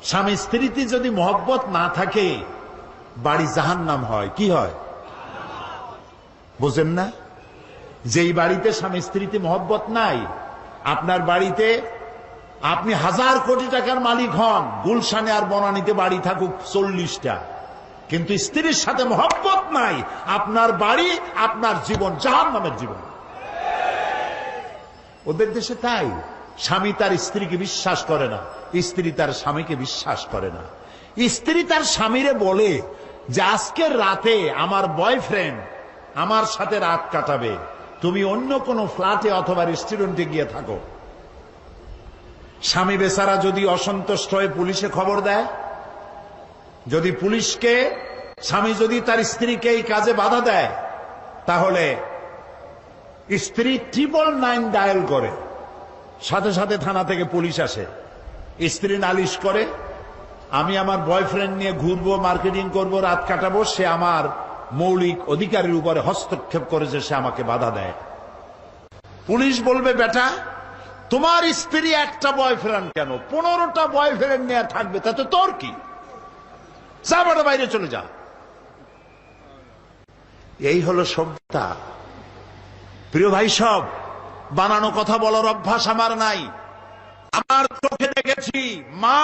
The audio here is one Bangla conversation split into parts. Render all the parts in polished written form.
স্বামী স্ত্রীতে যদি মহব্বত না থাকে বাড়ি জাহান্নাম হয়। কি হয় বুঝেন না? যেই বাড়িতে স্বামী স্ত্রীতে মহব্বত নাই, আপনার বাড়িতে আপনি 1000 কোটি টাকার মালিক হন, গুলশানে আর বনানীতে বাড়ি থাকুক 40টা, কিন্তু স্ত্রীর সাথে মহব্বত নাই, আপনার বাড়ি আপনার জীবন জাহান্নামের জীবন। ওদের দেশে তাই, স্বামী তার স্ত্রীকে বিশ্বাস করে না, স্ত্রী তার স্বামীকে বিশ্বাস করে না। স্ত্রী তার স্বামীরে বলে যে আজকের রাতে আমার বয়ফ্রেন্ড আমার সাথে রাত কাটাবে, তুমি অন্য কোনো ফ্ল্যাটে অথবা রেস্টুরেন্টে গিয়ে থাকো। স্বামী বেচারা যদি অসন্তুষ্ট হয়ে পুলিশে খবর দেয়, যদি পুলিশকে স্বামী যদি তার স্ত্রীকে এই কাজে বাধা দেয়, তাহলে স্ত্রী 999 ডায়াল করে, সাথে সাথে থানা থেকে পুলিশ আসে। স্ত্রী নালিশ করে, আমি আমার বয়ফ্রেন্ড নিয়ে ঘুরবো, মার্কেটিং করব, রাত কাটাবো, সে আমার মৌলিক অধিকারের উপরে হস্তক্ষেপ করেছে, সে আমাকে বাধা দেয়। পুলিশ বলবে, বেটা তোমার স্ত্রী একটা বয়ফ্রেন্ড কেন, 15টা বয়ফ্রেন্ড নিয়ে থাকবে, তাতে তোর কি, যা বেটা বাইরে চলে যা। এই হলো সভ্যতা। প্রিয় ভাই, সব বানানো কথা বলার অভ্যাস আমার নাই। আমার চোখে দেখেছি মা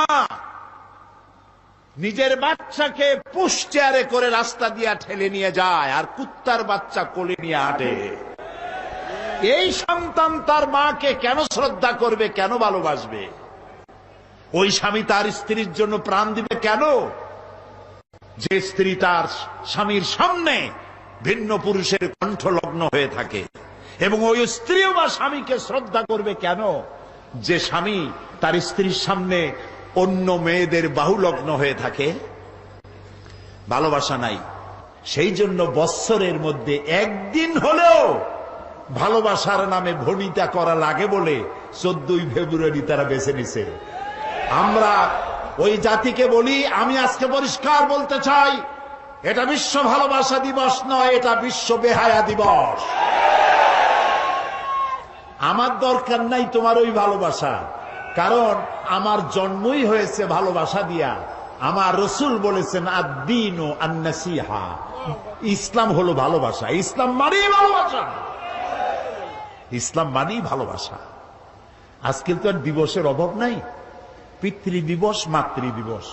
নিজের বাচ্চাকে পুশ চেয়ারে করে রাস্তা দিয়ে ঠেলে নিয়ে যায়, আর কুত্তার বাচ্চা কোলে নিয়ে হাঁটে। এই সন্তান তার মাকে কেন শ্রদ্ধা করবে, কেন ভালোবাসবে? ওই স্বামী তার স্ত্রীর জন্য প্রাণ দিবে কেন? যে স্ত্রী তার স্বামীর সামনে ভিন্ন পুরুষের কণ্ঠলগ্ন হয়ে থাকে। এবং ওই স্ত্রীও বা স্বামীকে শ্রদ্ধা করবে কেন? যে স্বামী তার স্ত্রীর সামনে অন্য মেয়েদের বাহুলগ্ন হয়ে থাকে। ভালোবাসা নাই। সেই জন্য বৎসরের মধ্যে একদিন হলেও ভালোবাসার নামে ভনিতা করা লাগে বলে 14ই ফেব্রুয়ারি তারা বেছে নিছে। আমরা ওই জাতিকে বলি, আমি আজকে পরিষ্কার বলতে চাই, এটা বিশ্ব ভালোবাসা দিবস নয়, এটা বিশ্ব বেহায়া দিবস। আমার দরকার নাই তোমার ওই ভালোবাসা, কারণ আমার জন্মই হয়েছে ভালোবাসা দিয়া। আমার রসুল বলেছেন আদ-দীনু আন-নাসিহা, ইসলাম হলো ভালোবাসা। ইসলাম মানেই ভালোবাসা, ইসলাম মানেই ভালোবাসা। আজকে তো আর দিবসের অভাব নাই। পিতৃ দিবস, মাতৃ দিবস,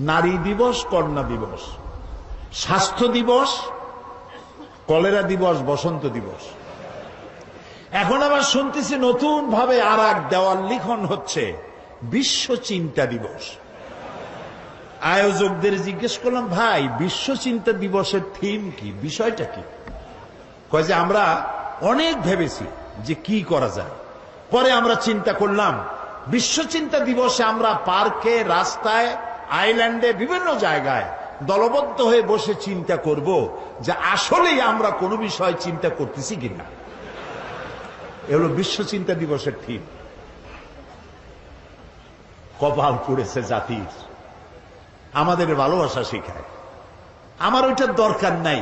নারী দিবস, কন্যা দিবস, স্বাস্থ্য দিবস, কলেরা দিবস, বসন্ত দিবস। এখন আবার শুনতেছি নতুন ভাবে আর এক দেওয়াল লিখন হচ্ছে, বিশ্ব চিন্তা দিবস। আয়োজকদের জিজ্ঞেস করলাম, ভাই বিশ্ব চিন্তা দিবসের থিম কি, বিষয়টা কি? কয় যে আমরা অনেক ভেবেছি যে কি করা যায়, পরে আমরা চিন্তা করলাম বিশ্ব চিন্তা দিবসে আমরা পার্কে, রাস্তায়, আইল্যান্ডে, বিভিন্ন জায়গায় দলবদ্ধ হয়ে বসে চিন্তা করব যে আসলেই আমরা কোনো বিষয় চিন্তা করতেছি কিনা। এগুলো বিশ্ব চিন্তা দিবসের থিম। কপাল পুড়েছে জাতির, আমাদের ভালোবাসা শিখায়। আমার ওইটার দরকার নাই।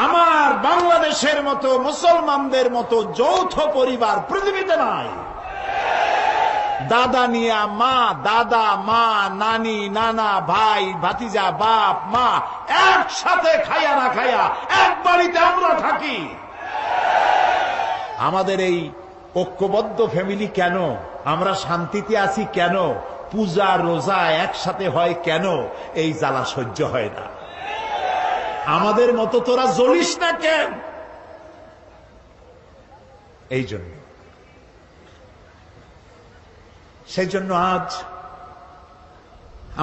আমার বাংলাদেশের মতো, মুসলমানদের মতো যৌথ পরিবার পৃথিবীতে নাই। দাদা নিয়া মা, দাদা মা, নানি নানা, ভাই ভাতিজা, বাপ মা একসাথে খাইয়া না খাইয়া এক বাড়িতে আমরা থাকি। আমাদের এই ঐক্যবদ্ধ ফ্যামিলি কেন? আমরা শান্তিতে আছি কেন? পূজা রোজা একসাথে হয় কেন? এই জ্বালা সহ্য হয় না। আমাদের মতো তোরা জ্বলিস না কেন? এই জন্য, সেই জন্য আজ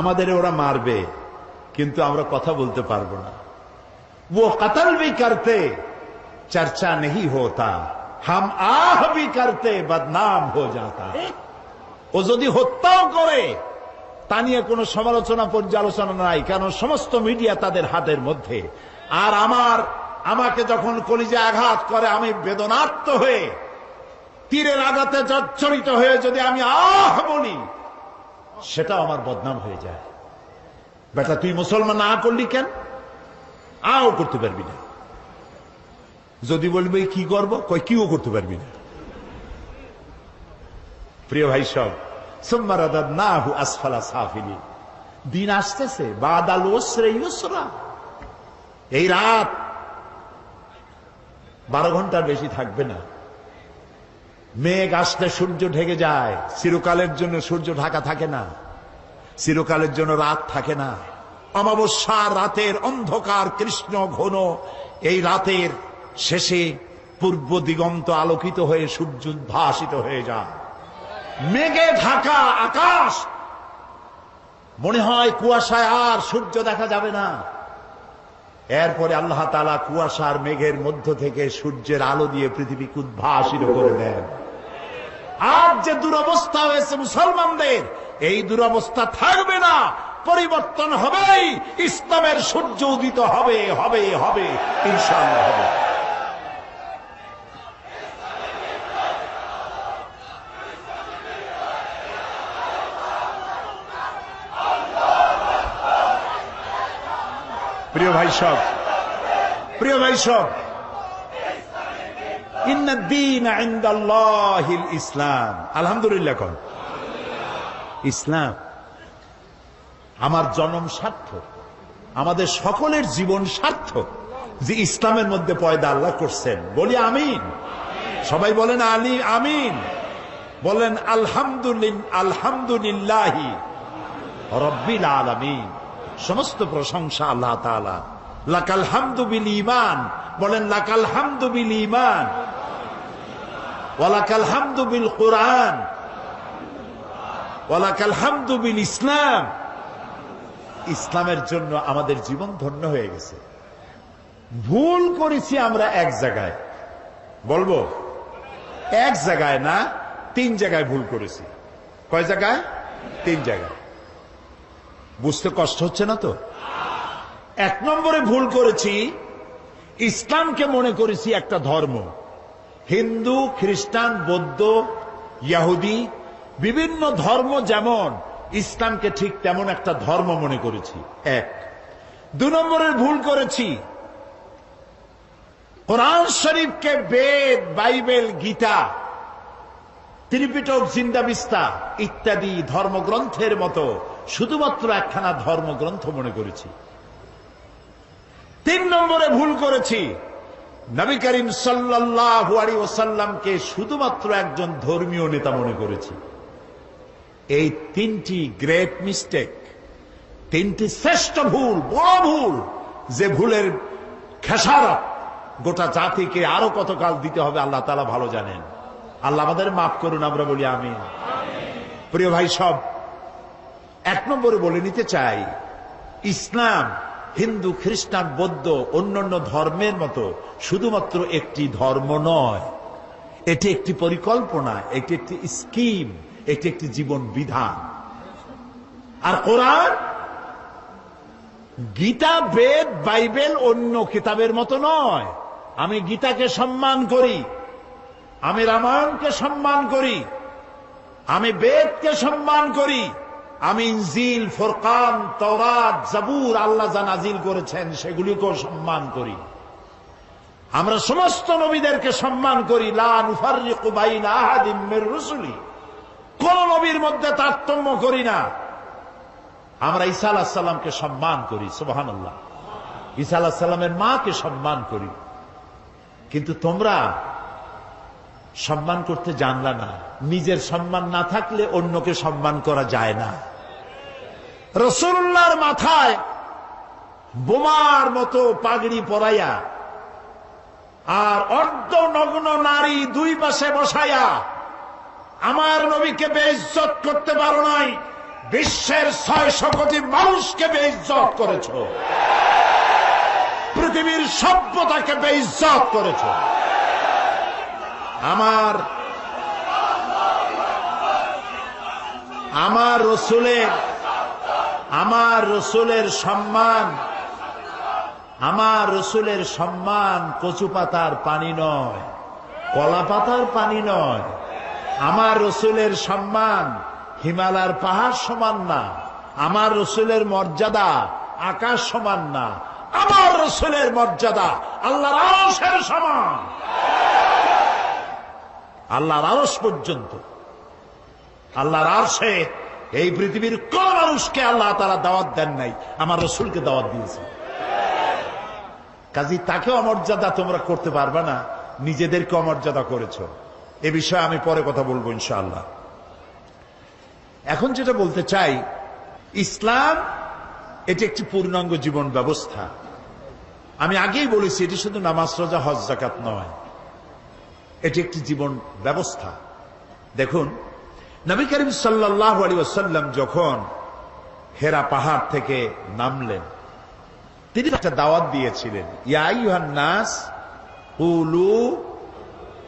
আমাদের ওরা মারবে, কিন্তু আমরা কথা বলতে পারবো না। वो कत्ल भी करते चर्चा नहीं होता, हम आह भी करते बदनाम हो जाता। ও যদি হত্যাও করে তা নিয়ে কোনো সমালোচনা পর্যালোচনা নাই, কারণ সমস্ত মিডিয়া তাদের হাতের মধ্যে। আর আমাকে যখন কলিজে আঘাত করে, আমি বেদনার্ত হয়ে তীরের আঘাতে জর্জরিত হয়ে যদি আমি আহ বলি, সেটাও আমার বদনাম হয়ে যায়। বেটা তুই মুসলমান না করলি কেন? আও করতে পারবি না। যদি বলবে কি করবো, কই কিও করতে পারবি না। প্রিয় ভাই সব, সুম্মা রাদাদনাহু আসফালা সাফিলিন। দিন আসতেছে, বাদাল উসরি ইউসরা। এই রাত 12 ঘন্টার বেশি থাকবে না। মেঘ আসলে সূর্য ঢেকে যায়। চিরকালের জন্য সূর্য ঢাকা থাকে না, চিরকালের জন্য রাত থাকে না। অমাবস্যার রাতের অন্ধকার কৃষ্ণ ঘন এই রাতের শেষে পূর্ব দিগন্ত আলোকিত হয়ে সূর্য উদ্ভাসিত হয়ে যায়। মেঘে ঢাকা আকাশ, মনে হয় কুয়াশায় আর সূর্য দেখা যাবে না। এরপরে আল্লাহ তাআলা কুয়াশার মেঘের মধ্য থেকে সূর্যের আলো দিয়ে পৃথিবীকে উদ্ভাসিত করে দেন। আজ যে দুরবস্থা হয়েছে মুসলমানদের, এই দুরবস্থা থাকবে না, পরিবর্তন হবেই। ইসলামের সূর্য উদিত হবে, হবে, হবে, ইনশাআল্লাহ হবে। প্রিয় ভাই সব, প্রিয় ভাই সব, ইন্নাদ-দীন ইনদাল্লাহিল ইসলাম। আলহামদুলিল্লাহ কোন ইসলাম। আমার জন্ম সার্থক, আমাদের সকলের জীবন সার্থক যে ইসলামের মধ্যে পয়দা আল্লাহ করছেন। বলি আমিন। সবাই বলেন আলী আমিন। বলেন আলহামদুলিল্লাহি রাব্বিল আলামিন। সমস্ত প্রশংসা আল্লাহ তাআলা। লাকাল হামদু বিল ঈমান। বলেন লাকাল হামদু বিল ঈমান ওয়া লাকাল হামদু বিল কুরআন ওয়া লাকাল হামদু বিল ইসলাম। ইসলামের জন্য আমাদের জীবন ধন্য হয়ে গেছে। ভুল করেছি আমরা এক জায়গায়, বলবো এক জায়গায় না, 3 জায়গায় ভুল করেছি। কয় জায়গায়? 3 জায়গায়। বুঝতে কষ্ট হচ্ছে না তো? 1 নম্বরে ভুল করেছি, ইসলামকে মনে করেছি একটা ধর্ম। হিন্দু, খ্রিস্টান, বৌদ্ধ, ইহুদি বিভিন্ন ধর্ম যেমন, ইসলামকে ঠিক তেমন একটা ধর্ম মনে করেছি। 1। 2 নম্বরের ভুল করেছি, কোরআন শরীফকে বেদ, বাইবেল, গীতা, ত্রিপিটক, জিন্দাবিস্তা ইত্যাদি ধর্মগ্রন্থের মতো শুধুমাত্র একখানা ধর্মগ্রন্থ মনে করেছি। 3 নম্বরে ভুল করেছি, নবী করিম সাল্লাল্লাহু আলাইহি ওয়াসাল্লামকে শুধুমাত্র একজন ধর্মীয় নেতা মনে করেছি। এই 3টি গ্রেট মিস্টেক, 3টি শ্রেষ্ঠ ভুল, বড় ভুল, যে ভুলের খেসারত গোটা জাতিকে আরো কতকাল দিতে হবে আল্লাহ তাআলা ভালো জানেন। আল্লাহ আমাদের মাফ করুন, আমরা বলি আমিন। প্রিয় ভাই সব, 1 নম্বরে বলে নিতে চাই, ইসলাম হিন্দু, খ্রিস্টান, বৌদ্ধ অন্যান্য ধর্মের মতো শুধুমাত্র একটি ধর্ম নয়। এটি একটি পরিকল্পনা, এটি একটি স্কিম, এটি একটি জীবন বিধান। আর কোরআন, গীতা, বেদ, বাইবেল অন্য কিতাবের মতো নয়। আমি গীতাকে সম্মান করি, আমি রামায়ণকে সম্মান করি, আমি বেদকে সম্মান করি, আমি ইনজিল, ফুরকান, তাওরাত, জাবুর আল্লাহ যা নাজিল করেছেন সেগুলিকেও সম্মান করি। আমরা সমস্ত নবীদেরকে সম্মান করি। লা নুফাররিকু বাইনা আহাদিম মির রুসুলি। কোন নবীর মধ্যে তারতম্য করি না। আমরা ঈসা আলাইহিস সালামকে সম্মান করি, সুবহানাল্লাহ। ঈসা আলাইহিস সালামের মাকে সম্মান করি। কিন্তু তোমরা সম্মান করতে জানলা না। নিজের সম্মান না থাকলে অন্যকে সম্মান করা যায় না। রাসূলুল্লাহর মাথায় বোমার মতো পাগড়ি পরাইয়া আর অর্ধ নগ্ন নারী 2 পাশে বসাইয়া আমার নবীকে বেইজ্জত করতে পারো নাই, বিশ্বের 600 কোটি মানুষকে বেইজ্জত করেছ, পৃথিবীর সভ্যতাকে বেইজ্জত করেছ। আমার রসুলের সম্মান কচু পাতার পানি নয়, কলা পাতার পানি নয়। আমার রসুলের সম্মান হিমালয়ের পাহাড় সমান না। আমার রসুলের মর্যাদা আকাশ সমান না। আমার রসুলের মর্যাদা আল্লাহর আরশের সমান, আল্লাহর আরশ পর্যন্ত। আল্লাহর আরশে এই পৃথিবীর কোন মানুষকে আল্লাহ তাআলা দাওয়াত দেন নাই, আমার রাসূলকে দাওয়াত দিয়েছে। কাজী তাকে অমর্যাদা তোমরা করতে পারবে না, নিজেদেরকে অমর্যাদা করেছো। এ বিষয়ে আমি পরে কথা বলবো ইনশাআল্লাহ। এখন যেটা বলতে চাই, ইসলাম এটি একটি পূর্ণাঙ্গ জীবন ব্যবস্থা। আমি আগেই বলেছি এটি শুধু নামাজ রোজা হজ যাকাত নয়, এটি একটি জীবন ব্যবস্থা। দেখুন, নবী করিম সাল্লাল্লাহু আলাইহি ওয়াসাল্লাম যখন হেরা পাহাড় থেকে নামলেন, তিনি একটা দাওয়াত দিয়েছিলেন, ইয়া আইয়ুহান নাস কুলু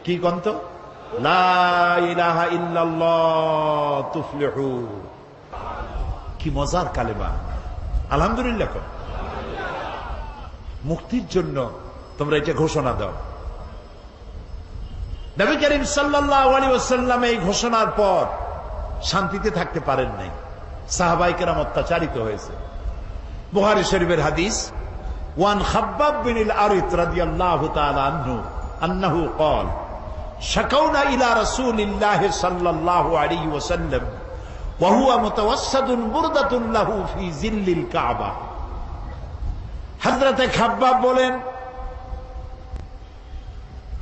কি কন্ত লা ইলাহা ইল্লাল্লাহ তুফলিহু। কি মজার কালেমা, আলহামদুলিল্লাহ। মুক্তির জন্য তোমরা এটা ঘোষণা দাও। নবী করিম সাল্লাল্লাহু আলাইহি ওয়াসাল্লাম এই ঘোষণার পর শান্তিতে থাকতে পারেন নাই, সাহাবায়ে কেরাম অত্যাচারিত হয়েছে। বুখারী শরীফের হাদিস, ওয়ান খাব্বাব বিন আল-আরিত রাদিয়াল্লাহু তাআলা আনহু আন্নাহু ক্বাল শাকাউনা ইলা রাসূলিল্লাহি সাল্লাল্লাহু আলাইহি ওয়াসাল্লাম ওয়া হুয়া মুতাওয়াসসাদুন বুরদাতুন লাহু ফি জিল্লিল কাবা। হযরতে খাব্বাব বলেন,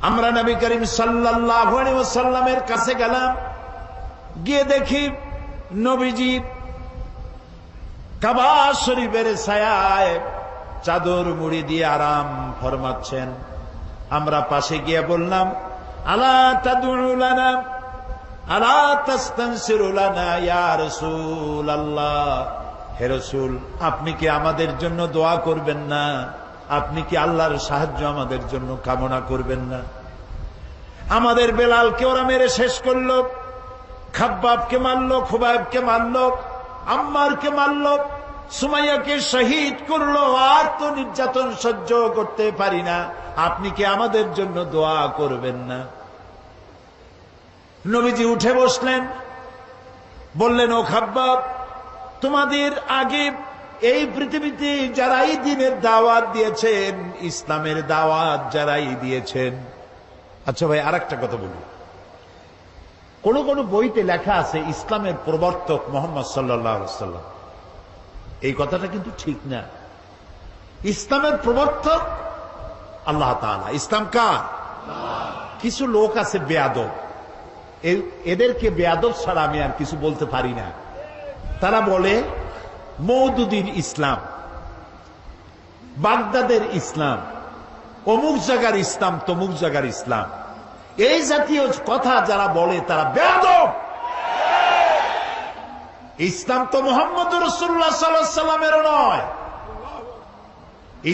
আমরা নবী করিম সাল্লাল্লাহু আলাইহি ওয়াসাল্লামের কাছে গেলাম, গিয়ে দেখি নবীজি কাবা শরীফের ছায়ায় চাদর মুড়ি দিয়ে আরাম ফরমাচ্ছেন। আমরা পাশে গিয়ে বললাম, আলা তাদউ লানা আলা তাস্তানসিরু লানা ইয়া রাসূলুল্লাহ, হে রাসূল আপনি কি আমাদের জন্য দোয়া করবেন না? আপনি কি আল্লাহর সাহায্য আমাদের জন্য কামনা করবেন না? আমাদের বেলালকে ওরা মেরে শেষ করলো, খাব্বাবকে মারলো, খুবাইবকে মারলো, আম্মারকে মারলো, সুমাইয়াকে শহীদ করলো। আর তো নির্যাতন সহ্য করতে পারি না, আপনি কি আমাদের জন্য দোয়া করবেন না? নবীজি উঠে বসলেন, বললেন, ও খাব্বাব, তোমাদের আগে এই পৃথিবীতে যারাই দ্বীনের দাওয়াত দিয়েছেন, ইসলামের দাওয়াত যারাই দিয়েছেন। আচ্ছা ভাই, আরেকটা কথা বলি, কোন কোন বইতে লেখা আছে ইসলামের প্রবর্তক মুহাম্মদ সাল্লাল্লাহু আলাইহি ওয়াসাল্লাম। এই কথাটা কিন্তু ঠিক না। ইসলামের প্রবর্তক আল্লাহ তাআলা। ইসলাম কার? কিছু লোক আছে বেয়াদব, এদেরকে বেয়াদব ছাড়া আমি আর কিছু বলতে পারি না। তারা বলে মওদুদীর ইসলাম, বাগদাদের ইসলাম, অমুক জায়গার ইসলাম, তমুক জায়গার ইসলাম। এই জাতীয় কথা যারা বলে তারা বেয়াদব। ইসলাম তো মুহাম্মদ রাসূলুল্লাহ সাল্লাল্লাহু আলাইহি ওয়াসাল্লামের নয়।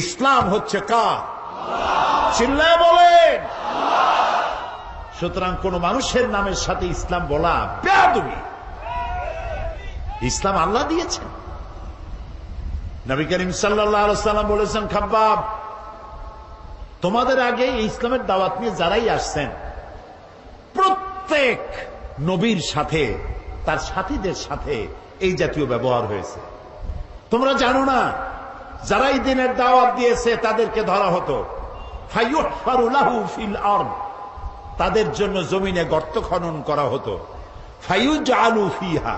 ইসলাম হচ্ছে কার? চিল্লায় বলেন। সুতরাং কোন মানুষের নামের সাথে ইসলাম বলা বেয়াদবি। ইসলাম আল্লাহ দিয়েছেন। নবী করিম সাল্লাল্লাহু আলাইহি ওয়াসাল্লাম বলেছেন, খাব্বাব, তোমাদের আগে ইসলামের দাওয়াত নিয়ে যারাই আসছেন, প্রত্যেক নবীর সাথে তার সাথীদের সাথে এই জাতীয় ব্যবহার হয়েছে। তোমরা জানো না, যারাই দ্বীনের দাওয়াত দিয়েছে তাদেরকে ধরা হতো, ফায়ুহফারু লাহু ফিল আরদ, তাদের জন্য জমিনে গর্ত খনন করা হতো, ফায়ুজআলু ফিহা,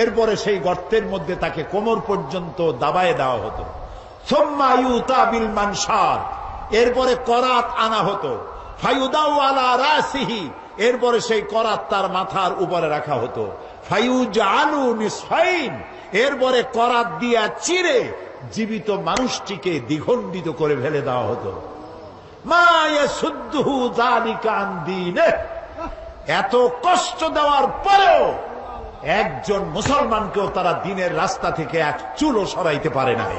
এরপরে সেই গর্তের মধ্যে তাকে কোমর পর্যন্ত দাবায় দেওয়া হতো, সুম্মা ইউতা বিল মানশার, এরপরে করাত আনা হতো, ফায়ুদাউ আলা রাসিহি, এরপরে সেই করাত তার মাথার উপরে রাখা হতো, ফায়ুজআলু নিসফাইন, এরপরে করাত দিয়া চিরে জীবিত মানুষটিকে দ্বিখণ্ডিত করে ফেলে দেওয়া হতো। মা ইয়াসুদ্দুহু যালিকা আন দীনিহি, এত কষ্ট দেওয়ার পরেও একজন মুসলমানকেও তারা দ্বীনের রাস্তা থেকে এক চুলও সরাইতে পারে নাই।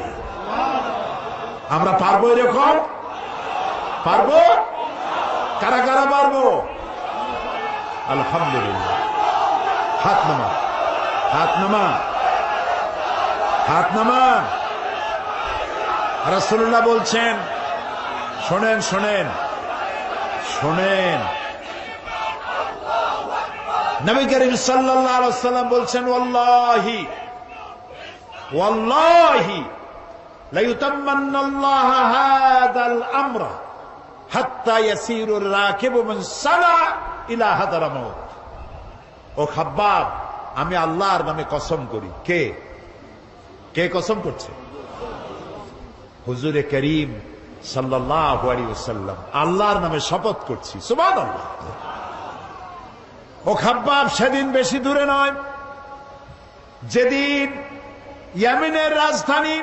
আমরা পারবো এরকম? পারবো? কারা কারা পারবো? আলহামদুলিল্লাহ। হাত নামা, হাত নামা, হাত নামা। রাসূলুল্লাহ বলছেন, শোনেন শোনেন শোনেন, নবী করিম সাল্লাল্লাহু আলাইহি ওয়াসাল্লাম বলছেন, ওয়াল্লাহি ওয়াল্লাহি লা ইউতাম্মান্নাল্লাহু হাযাল আমরা হাত্তা ইয়াসিরুর রাকিবু মিন সানা ইলা হাদারামাউত। ও খাব্বাব, আমি আল্লাহর নামে কসম করি। কে কে কসম করছে? হুজুরে করিম সাল্লাল্লাহু আলাইহি ওয়াসাল্লাম আল্লাহর নামে শপথ করছি। সুবহানাল্লাহ। ও খাব্বাব সেদিন বেশি দূরে নয়, যেদিন ইয়েমেনের রাজধানী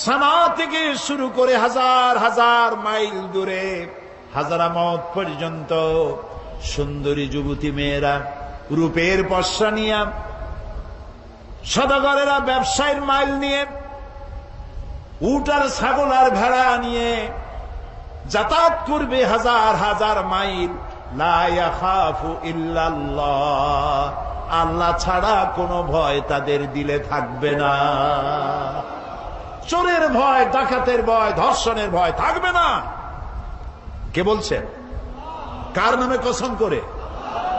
সানা থেকে শুরু করে হাজার হাজার মাইল দূরে হাজারামত পর্যন্ত সুন্দরী যুবতী মেয়েরা রূপের পশা নিয়ে, সদাগরেরা ব্যবসায়ের মাইল নিয়ে, উট আর ছাগল আর ভেড়া নিয়ে যাতায়াত করবে হাজার হাজার মাইল। লা ইয়াখাফু ইল্লাল্লাহ, আল্লাহ ছাড়া কোনো ভয় তাদের দিলে থাকবে না। চোরের ভয়, ডাকাতের ভয়, ধর্ষণের ভয় থাকবে না। কে বলছেন? কার নামে কসম করে?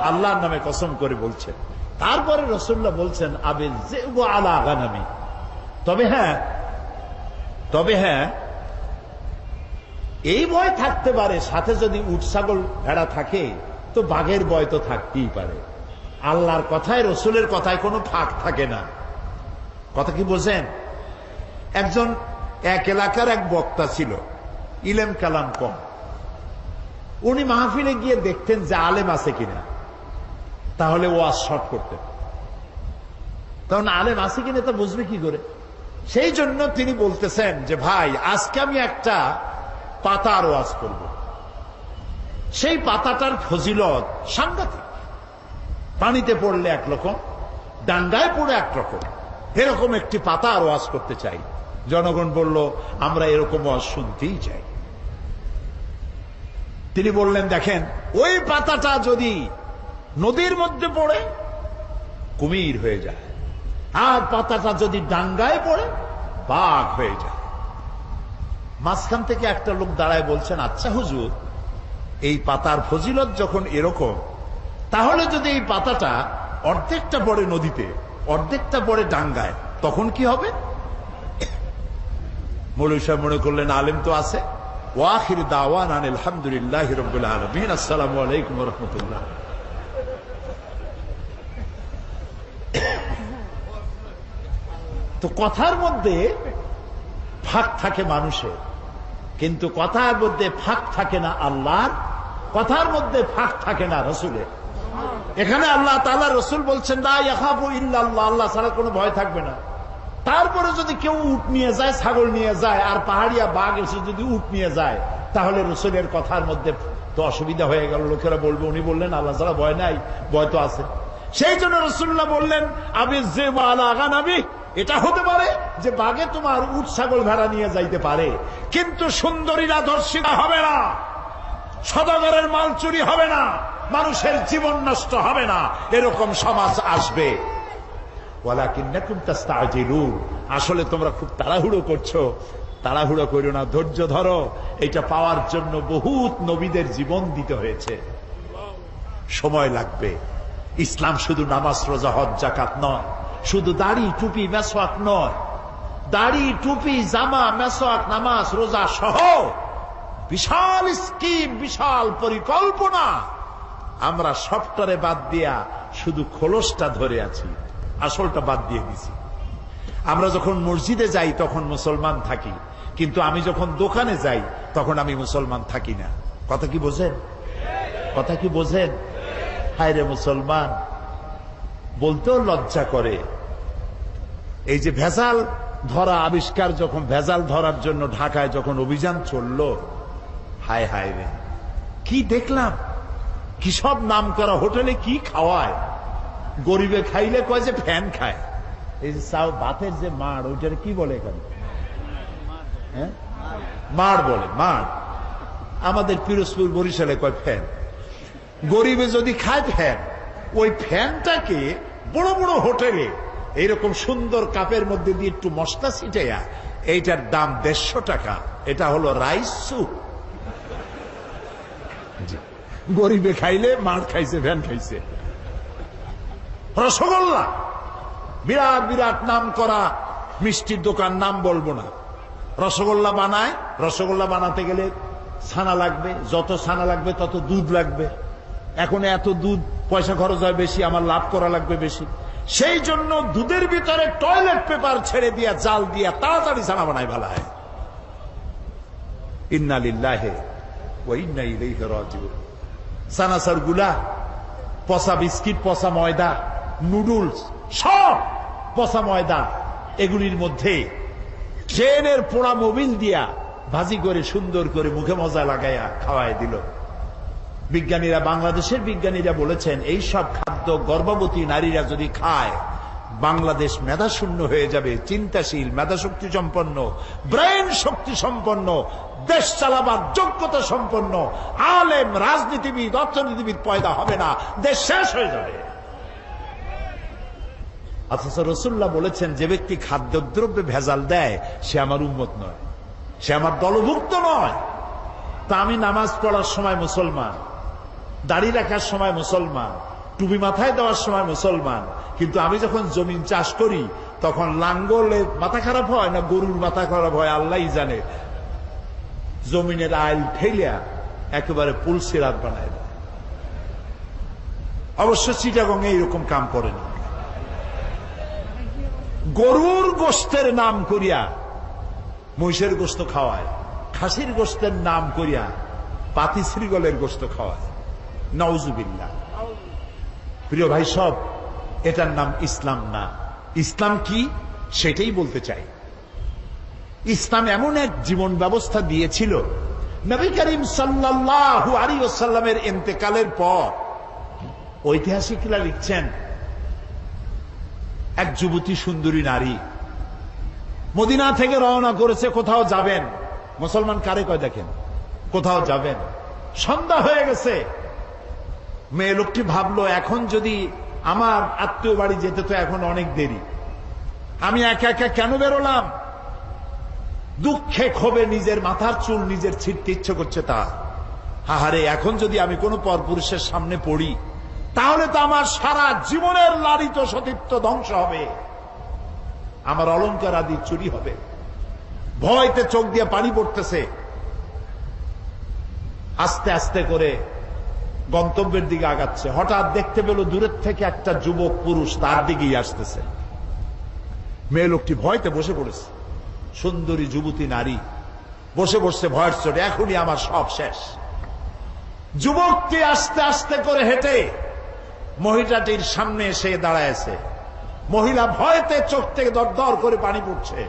আল্লাহর নামে কসম করে বলছেন। তারপরে রাসূলুল্লাহ বলছেন আবিল যিবু আলা গানামি, তবে হ্যাঁ এই ভয় থাকতে পারে, সাথে যদি উট ছাগল ভেড়া থাকে তো বাঘের ভয় তো থাকতেই পারে। আল্লাহর কথায়, রসুলের কথায় কোনো ফাঁক থাকে না। কথা কি বোঝেন? একজন এক এলাকার এক বক্তা ছিল, ইলেম কালাম কম। উনি মাহফিলে গিয়ে দেখতেন যে আলেম আছে কিনা, তাহলে ওয়াজ শর্ট করতেন। তখন আলেম আছে কিনা তা বুঝবে কি করে? সেই জন্য তিনি বলতেছেন যে ভাই, আজকে আমি একটা পাতার ওয়াজ করব। সেই পাতাটার ফজিলত সাংঘাতিক। পানিতে পড়লে একরকম, ডাঙ্গায় পড়ে একরকম। এরকম একটি পাতার ওয়াজ করতে চাই। জনগণ বলল, আমরা এরকম ওয়াজ শুনতেই চাই। তিনি বললেন, দেখেন, ওই পাতাটা যদি নদীর মধ্যে পড়ে কুমির হয়ে যায়, আর পাতাটা যদি ডাঙ্গায় পড়ে বাঘ হয়ে যায়। মাঝখান থেকে একটা লোক দাঁড়ায় বলছেন, আচ্ছা হুজুর, এই পাতার ফজিলত যখন এরকম, তাহলে যদি এই পাতাটা অর্ধেকটা পড়ে নদীতে, অর্ধেকটা পড়ে ডাঙ্গায়, তখন কি হবে? মৌলভী সাহেব মনে করলেন আলেম তো আছে। ওয়াখির দাওয়ানা আলহামদুলিল্লাহি রাব্বিল আলামিন, আসসালামু আলাইকুম ওয়া রাহমাতুল্লাহ। তো কথার মধ্যে ফাঁক থাকে মানুষের, কিন্তু কথার মধ্যে ফাঁক থাকে না আল্লাহর, কথার মধ্যে ফাঁক থাকে না রসুলের। এখানে আল্লাহ তাআলা, রসুল বলছেন লা ইয়াখাফু ইল্লাল্লাহ, আল্লাহ ছাড়া কোনো ভয় থাকবে না। তারপরে যদি কেউ উট নিয়ে যায়, ছাগল নিয়ে যায়, আর পাহাড়িয়া বাঘ এসে যদি উট নিয়ে যায়, তাহলে রসুলের কথার মধ্যে তো অসুবিধা হয়ে গেল। লোকেরা বলবে, উনি বললেন আল্লাহ ছাড়া ভয় নাই, ভয় তো আছে। সেই জন্য রাসূলুল্লাহ বললেন আবিজ যিবু আলা গানামি, এটা হতে পারে যে বাঘে তোমার উট ছাগল ভেড়া নিয়ে যাইতে পারে, কিন্তু সুন্দরীরা ধর্ষিতা হবে না, সদাগরের মাল চুরি হবে না, মানুষের জীবন নষ্ট হবে না, এরকম সমাজ আসবে। ওয়ালাকিন্নাকুম তাস্তাজিলুন, আসলে তোমরা খুব তাড়াহুড়ো করছো। তাড়াহুড়ো করো না, ধৈর্য ধরো। এটা পাওয়ার জন্য বহুত নবীদের জীবন দিতে হয়েছে, সময় লাগবে। ইসলাম শুধু নামাজ, রোজা, হজ, যাকাত নয়, শুধু দাড়ি, টুপি, মেসওয়াক নয়। দাড়ি, টুপি, জামা, মেসওয়াক, নামাজ, রোজা সহ বিশাল স্কিম, বিশাল পরিকল্পনা। আমরা সবটারে বাদ দিয়া শুধু খোলসটা ধরে আছি, আসলটা বাদ দিয়ে দিছি। আমরা যখন মসজিদে যাই তখন মুসলমান থাকি, কিন্তু আমি যখন দোকানে যাই তখন আমি মুসলমান থাকি না। কথা কি বোঝেন? কথা কি বোঝেন? হায় রে মুসলমান, বলতেও লজ্জা করে। এই যে ভেজাল ধরা আবিষ্কার, যখন ভেজাল ধরার জন্য ঢাকায় যখন অভিযান চললো, হায় হায় রে, কি দেখলাম! কি সব নাম করা হোটেলে কি খাওয়ায়! গরিবে খাইলে কয় যে ফ্যান খায়। এই যে চাও ভাতের যে মাড়, ওইটার কি বলে এখানে? হ্যাঁ, মাড় বলে, মাড়। আমাদের পিরোজপুর, বরিশালে কয় ফ্যান। গরিবে যদি খায় ফ্যান, ওই ফ্যানটাকে বড় বড় হোটেলে এইরকম সুন্দর কাপের মধ্যে দিয়ে একটু মশলা ছিটাইয়া, এইটার দাম 150 টাকা। এটা হলো রাইস স্যুপ। গরিবে খাইলে মাড় খাইছে, ফ্যান খাইছে। রসগোল্লা, বিরাট বিরাট নাম করা মিষ্টির দোকান, নাম বলবো না। রসগোল্লা বানায়, রসগোল্লা বানাতে গেলে ছানা লাগবে, যত ছানা লাগবে তত দুধ লাগবে। এখন এত দুধ, পয়সা খরচ হয় বেশি, আমার লাভ করা লাগবে বেশি। সেই জন্য দুধের ভিতরে টয়লেট পেপার ছেড়ে দিয়া জাল দিয়া তাড়াতাড়ি ছানা বানায় ফেলায়। ইন্না লিল্লাহি ওয়া ইন্না ইলাইহি রাজিউন। সানাসার গুলা, পচা বিস্কিট, পচা ময়দা, নুডলস, সব পচা ময়দা, এগুলির মধ্যে ট্রেনের পোড়া মোবিল দিয়া ভাজি করে সুন্দর করে মুখে মজা লাগাইয়া খাওয়াই দিল। বিজ্ঞানীরা, বাংলাদেশের বিজ্ঞানীরা বলেছেন এই সব খাদ্য গর্ভবতী নারীরা যদি খায় বাংলাদেশ মেধাশূন্য হয়ে যাবে। চিন্তাশীল, মেধাশক্তি সম্পন্ন, ব্রেন শক্তি সম্পন্ন, দেশ চালাবার যোগ্যতা সম্পন্ন আলেম, রাজনীতিবিদ, অর্থনীতিবিদ পয়দা হবে না, দেশ শেষ হয়ে যাবে। অথচ রাসূলুল্লাহ বলেছেন যে ব্যক্তি খাদ্যদ্রব্যে ভেজাল দেয় সে আমার উম্মত নয়, সে আমার দলভুক্ত নয়। তা আমি নামাজ পড়ার সময় মুসলমান, দাড়ি রাখার সময় মুসলমান, টুপি মাথায় দেওয়ার সময় মুসলমান, কিন্তু আমি যখন জমিন চাষ করি তখন লাঙ্গলে মাথা খারাপ হয় না গরুর মাথা খারাপ হয় আল্লাহই জানে, জমিনের আইল ঠেলিয়া একেবারে পুলসিরাত বানায় দেয়। অবশ্য চিটাগং এইরকম কাম করে না। গরুর গোশতের নাম করিয়া মহিষের গোশত খাওয়ায়, খাসির গোশতের নাম করিয়া পাতি শ্রীগলের গোশত খাওয়ায়। নাউজুবিল্লাহ। প্রিয় ভাই সব, এটার নাম ইসলাম না। ইসলাম কি সেটাই বলতে চাই। ইসলাম এমন এক জীবন ব্যবস্থা দিয়েছিল, নবী করিম সাল্লাল্লাহু আলাইহি ওয়াসাল্লামের ইন্তেকালের পর ঐতিহাসিকরা লিখছেন এক যুবতী সুন্দরী নারী মদিনা থেকে রওনা করেছে, কোথাও যাবেন। মুসলমান কারে কয় দেখেন, কোথাও যাবেন। সন্ধ্যা হয়ে গেছে। মেয়ে লোকটি ভাবলো এখন যদি আমার আত্মীয় বাড়ি যেতে তো এখন অনেক দেরি, আমি একা একা কেন বেরোলাম। দুঃখে ক্ষোভে নিজের মাথার চুল নিজের ছিঁড়তে ইচ্ছে করছে তার। আহারে, এখন যদি আমি কোনো পরপুরুষের সামনে পড়ি তাহলে তো আমার সারা জীবনের লালিত সতীত্ব ধ্বংস হবে, আমার অলংকার আদি চুরি হবে। ভয়তে চোখ দিয়ে পানি পড়তেছে। আস্তে আস্তে করে গন্তব্যের দিকে আগাচ্ছে। হঠাৎ দেখতে পেল দূরের থেকে একটা যুবক পুরুষ তার দিকেই আসতেছে। মেয়ে লোকটি ভয়তে বসে পড়েছে। সুন্দরী যুবতী নারী বসে বসে ভয়ের চোটে এখনই আমার সব শেষ। যুবকটি আস্তে আস্তে করে হেঁটে মহিলাটির সামনে এসে দাঁড়ায়ছে। মহিলা ভয়তে চোখ থেকে দরদর করে পানি পড়ছে।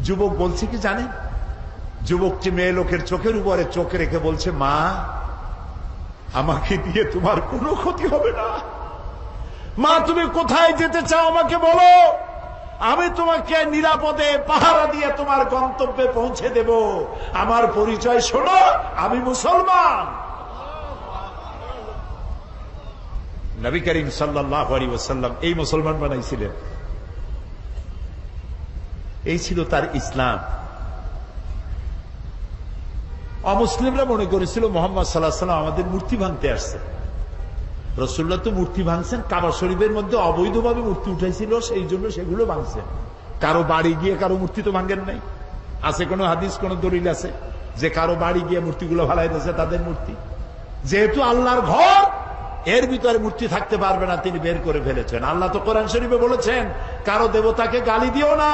যুবক বলছে কি জানেন, যুবকটি মেয়ে লোকের চোখের উপরে চোখ রেখে বলছে, মা, আমাকে দিয়ে তোমার কোনো ক্ষতি হবে না। মা, তুমি কোথায় যেতে চাও আমাকে বলো, আমি তোমাকে নিরাপদে পাহারা দিয়ে তোমার গন্তব্যে পৌঁছে দেব। আমার পরিচয় শোনো, আমি মুসলমান। নবী করিম সাল্লাল্লাহু আলাইহি ওয়াসাল্লাম এই মুসলমান বানাইছিলেন। এই ছিল তার ইসলাম। অমুসলিমরা মনে করেছিল মোহাম্মদ সাল্লাল্লাহু আলাইহি ওয়াসাল্লাম আমাদের মূর্তি ভাঙতে আসছে। রাসূলুল্লাহ তো মূর্তি ভাঙছেন, কাবা শরীফের মধ্যে অবৈধভাবে মূর্তি উঠাইছিল, সেই জন্য সেগুলো ভাঙছেন। কারো বাড়ি গিয়ে কারো মূর্তি তো ভাঙেন নাই। আছে কোন হাদিস, কোন দলিল আছে যে কারো বাড়ি গিয়ে মূর্তিগুলো ভালাই দিয়েছে তাদের মূর্তি? যেহেতু আল্লাহর ঘর, এর ভিতরে মূর্তি থাকতে পারবে না, তিনি বের করে ফেলেছেন। আল্লাহ তো কোরআন শরীফে বলেছেন, কারো দেবতাকে গালি দিও না।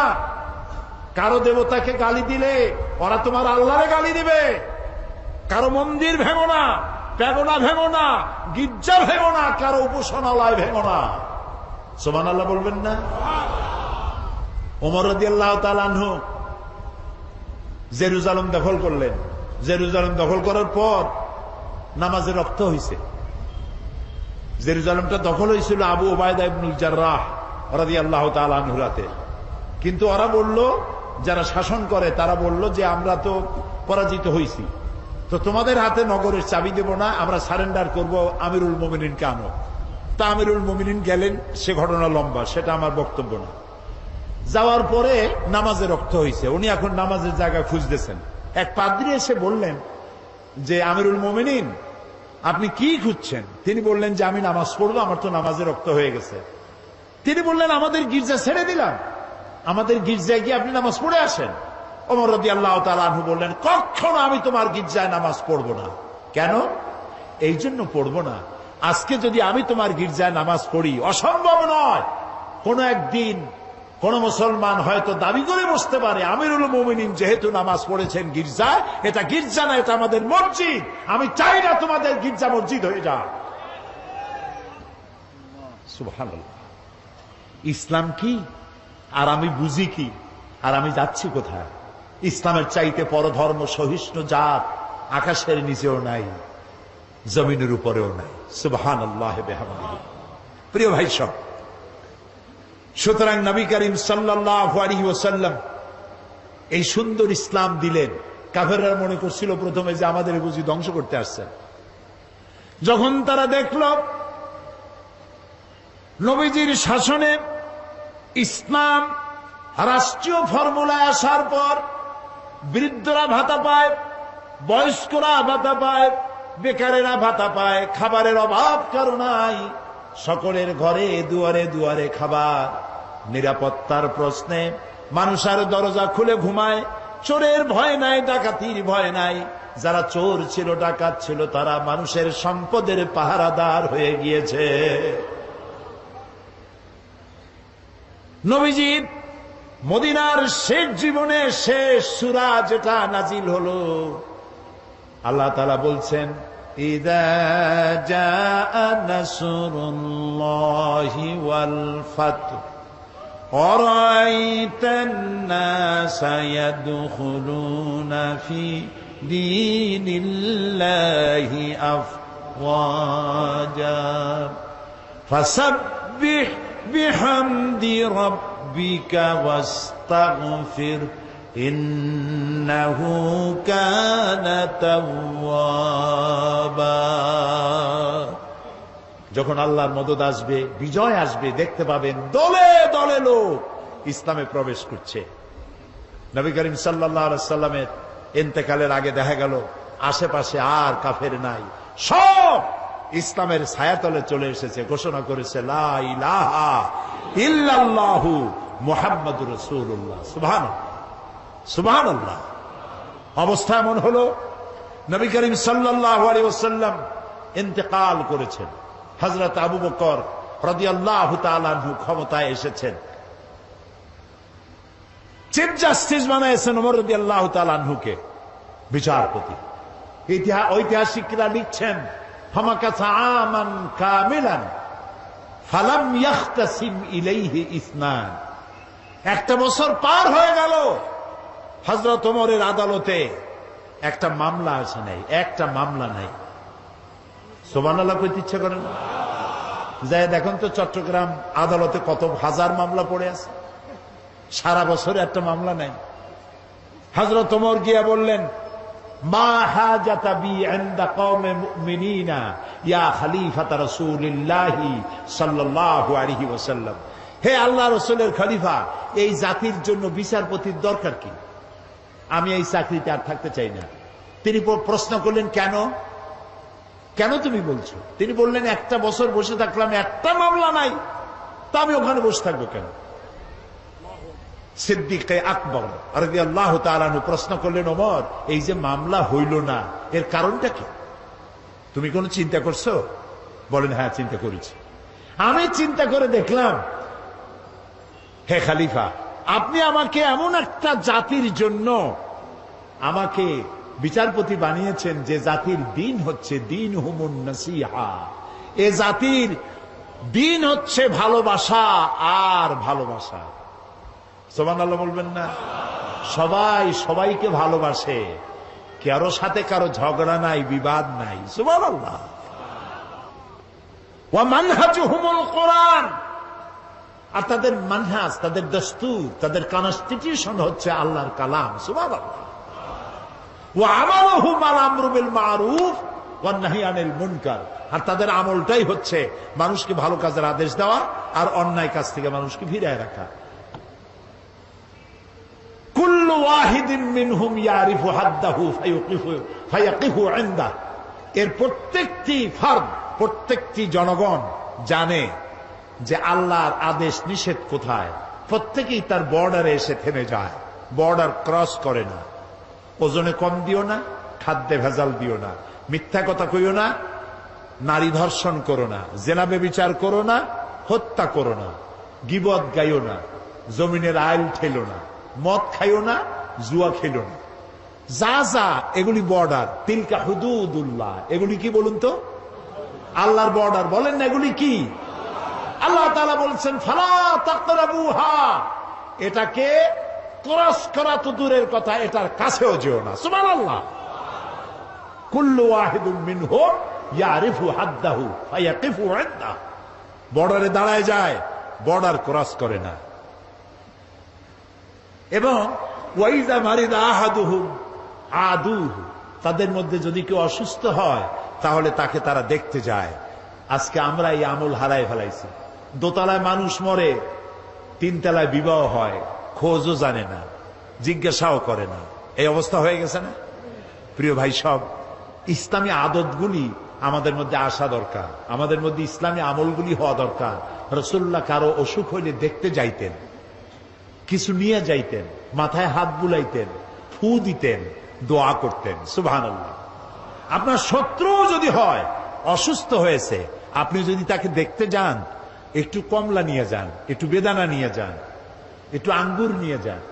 কারো দেবতাকে গালি দিলে ওরা তোমার আল্লাহরে গালি দিবে। কারো মন্দির ভেঙো না, প্যাগোডা ভেঙো না, গির্জা ভেঙো না, কারো উপাসনালয় ভেঙো না। সুবহানাল্লাহ বলবেন না? ওমর রাদিয়াল্লাহু তাআলা আনহু জেরুজালেম দখল করলেন। জেরুজালেম দখল করার পর নামাজে রক্ত হয়েছে। জেরুজালেমটা দখল হয়েছিল আবু উবাইদা ইবনুল জাররাহ রাদিয়াল্লাহু তাআলা আনহুর হাতে। কিন্তু ওরা বলল, যারা শাসন করে তারা বলল যে আমরা তো পরাজিত হয়েছি, তো তোমাদের হাতে নগরের চাবি দেব না, আমরা সারেন্ডার করব আমিরুল মুমিনিনকে আনো। তা আমিরুল মুমিনিন গেলেন, সে ঘটনা লম্বা, সেটা আমার বক্তব্য না। যাওয়ার পরে নামাজে রক্ত হয়েছে, উনি এখন নামাজের জায়গা খুঁজতেছেন। এক পাদ্রী এসে বললেন যে আমিরুল মুমিনিন, আপনি কি খুঁজছেন? তিনি বললেন যে আমি নামাজ পড়বো, আমার তো নামাজে রক্ত হয়ে গেছে। তিনি বললেন আমাদের গির্জা ছেড়ে দিলাম, আমাদের গির্জায় গিয়ে আপনি নামাজ পড়ে আসেন। ওমর রাদিয়াল্লাহু তাআলা আনহু বললেন, কখনো আমি তোমার গির্জায় নামাজ পড়বো না। কেন? এই জন্য পড়বো না, আজকে যদি আমি তোমার গির্জায় নামাজ পড়ি, অসম্ভব নয়, কোন একদিন কোন মুসলমান হয়তো দাবি করে বসতে পারে আমিরুল মুমিনিন যেহেতু নামাজ পড়েছেন গির্জায়, এটা গির্জা না, এটা আমাদের মসজিদ, আমি চাই না তোমাদের গির্জা মসজিদ হয়ে যাক। সুবহানাল্লাহ। ইসলাম কি আর আমি বুঝি কি আর আমি যাচ্ছি কোথায়? ইসলামের চাইতে পরধর্ম সহিষ্ণু জাত আকাশের নিচেও নাই, জমিনের উপরেও নাই। সুবহানাল্লাহ বিহামদিহি। প্রিয় ভাই সব, সুতরাং নবী করিম সাল্লাল্লাহু আলাইহি ওয়াসাল্লাম এই সুন্দর ইসলাম দিলেন। কাফেররা মনে করছিল প্রথমে যে আমাদের বুঝি ধ্বংস করতে আসছেন। যখন তারা দেখল নবীজির শাসনে ইসলাম রাষ্ট্রীয় ফর্মুলায় আসার পর বৃদ্ধরা ভাতা পায়, বয়স্করা ভাতা পায়, বেকারেরা ভাতা পায়, খাবারের অভাব কারো নাই, সকলের ঘরে দুয়ারে দুয়ারে খাবার, নিরাপত্তার প্রশ্নে মানুষ আর দরজা খুলে ঘুমায়, চোরের ভয় নাই, ডাকাতির ভয় নাই, যারা চোর ছিল ডাকাত ছিল তারা মানুষের সম্পদের পাহারাদার হয়ে গিয়েছে। নবীজির মদিনার শেষ জীবনে শেষ সূরা যেটা নাজিল হলো, আল্লাহ তাআলা বলছেন ইযা জাআ নাসরুল্লাহি ওয়াল ফাতহু আরাআইতান নাসা ইয়াদখুলুনা ফি দীনিল্লাহি আফওয়াজা ফাসাব্বিহ বিহামদি রাব্বিকা ওয়াস্তাগফির ইন্নাহু কানা তাওয়াবা। যখন আল্লাহর মদদ আসবে, বিজয় আসবে, দেখতে পাবেন দলে দলে লোক ইসলামে প্রবেশ করছে। নবী করিম সাল্লাল্লাহু আলাইহি ওয়াসাল্লামের ইন্তেকালের আগে দেখা গেল আশেপাশে আর কাফের নাই, সব ইসলামের ছায়াতলে চলে এসেছে, ঘোষণা করেছে লা ইলাহা ইল্লাল্লাহু মুহাম্মাদুর রাসূলুল্লাহ। সুবহানাল্লাহ, সুবহানাল্লাহ। অবস্থা এমন হলো নবী করিম সাল্লাল্লাহু আলাইহি ওয়াসাল্লাম ইন্তেকাল করেছেন, হযরত আবু বকর রাদিয়াল্লাহু তাআলা আনহু ক্ষমতায় এসেছেন, চিফ জাস্টিস বানাইছেন ওমর রাদিয়াল্লাহু তাআলা আনহুকে বিচারপতি। ঐতিহাসিকরা লিখছেন ফামাকাসা আমান কামিলান ফালাম ইয়াখতাসিম ইলাইহি ইসনান। একটা বছর পার হয়ে গেল, হযরত ওমরের আদালতে একটা মামলা আসে নাই, একটা মামলা নাই। সুবহানাল্লাহ কইতে ইচ্ছা করেন? যাই দেখুন তো চট্টগ্রাম আদালতে কত হাজার মামলা পড়ে আছে, সারা বছরে একটা মামলা নাই। হযরত ওমর গিয়া বললেন মা হাজাতা বি ইনদা কওমে মুমিনিনা ইয়া খলিফাতা রাসূলিল্লাহি সাল্লাল্লাহু আলাইহি ওয়াসাল্লাম। হে আল্লাহ রাসূলের খলিফা, এই জাতির জন্য বিচারপতির দরকার কি? আমি এই চাকরিতে আর থাকতে চাই না। তিনি প্রশ্ন করলেন কেন, কেন তুমি বলছো? তিনি বললেন একটা বছর বসে থাকলাম, একটা মামলা নাই, তা আমি ওখানে বসে থাকবো কেন? সিদ্দিকে আকবর রাদিয়াল্লাহু তাআলা আনহু প্রশ্ন করলেন ওমর, এই যে মামলা হইল না এর কারণটা কি? তুমি কোনো চিন্তা করছো? বলেন হ্যাঁ চিন্তা করেছি। আমি চিন্তা করে দেখলাম হে খলিফা, আপনি আমাকে এমন একটা জাতির জন্য আমাকে বিচারপতি বানিয়েছেন যে জাতির দিন হচ্ছে দিন হুমুন নাসিহা, এ জাতির দিন হচ্ছে ভালোবাসা আর ভালোবাসা। সুবহানাল্লাহ বলবেন না? সবাই সবাইকে ভালোবাসে, কারো সাথে কারো ঝগড়া নাই, বিবাদ নাই। সুবহানাল্লাহ। ওয়া মানহাজুহুমুল কোরআন, আর তাদের মানহাজ, তাদের দস্তুর, তাদের কনস্টিটিউশন হচ্ছে আল্লাহর কালাম। সুবহানাল্লাহ। ওয়া আমালুহুম আল আমরু বিল মারুফ ওয়ান নাহি আনিল মুনকার, আর তাদের আমলটাই হচ্ছে মানুষকে ভালো কাজের আদেশ দেওয়া আর অন্যায় কাজ থেকে মানুষকে ফিরিয়ে রাখা। কুল্লু ওয়াহিদিন মিনহুম ইয়ারিফু হাদ্দাহু ফায়াকিফু ইনদাহু, এর প্রত্যেকটি ফরদ, প্রত্যেকটি জনগণ জানে যে আল্লাহর আদেশ নিষেধ কোথায়। প্রত্যেকেই তার বর্ডারে এসে থেমে যায়, বর্ডার ক্রস করে না। ওজনে কম দিও না, খাদ্যে ভেজাল দিও না, মিথ্যা কথা কইও না, নারী ধর্ষণ করো না, জেনা ব্যভিচার করো না, হত্যা করো না, গীবত গাইও না, জমিনের আইল ঠেলো না, মদ খাইও না, জুয়া খেলো না। যা যা এগুলি বর্ডার, তিলকা হুদুদুল্লাহ, এগুলি কি বলুন তো? আল্লাহর বর্ডার। বলেন না এগুলি কি? আল্লাহ তাআলা বলছেন ফালা তাকরাবুহা, এটাকে ক্রস করা তো দূরের কথা, এটার কাছেও যেও না। সুবহানাল্লাহ। কুল্লু ওয়াহিদুম মিনহুম ইয়ারিফু হাদ্দাহু ফায়াকিফু ইনদা, বর্ডারে দাঁড়ায় যায়, বর্ডার ক্রস করে না। এবং ওয়াইজা মারিদা আহাদুহুম আদুহু, তাদের মধ্যে যদি কেউ অসুস্থ হয় তাহলে তাকে তারা দেখতে যায়। আজকে আমরা এই আমল হারাই ফেলাইছি। দোতলায় মানুষ মরে, তিনতলায় বিবাহ হয়, খোঁজও জানে না, জিজ্ঞাসাও করে না। এই অবস্থা হয়ে গেছে না? প্রিয় ভাই, সব ইসলামী আদতগুলি আমাদের মধ্যে আসা দরকার, আমাদের মধ্যে ইসলামী আমলগুলি হওয়া দরকার। রাসূলুল্লাহ কারো অসুখ হইলে দেখতে যাইতেন, কিছু নিয়ে যাইতেন, মাথায় হাত বুলাইতেন, ফু দিতেন, দোয়া করতেন। সুবহানাল্লাহ। আপনার শত্রু যদি হয়, অসুস্থ হয়েছে, আপনি যদি তাকে দেখতে যান, একটু কমলা নিয়ে যান, একটু বেদানা নিয়ে যান, একটু আঙ্গুর নিয়ে যান।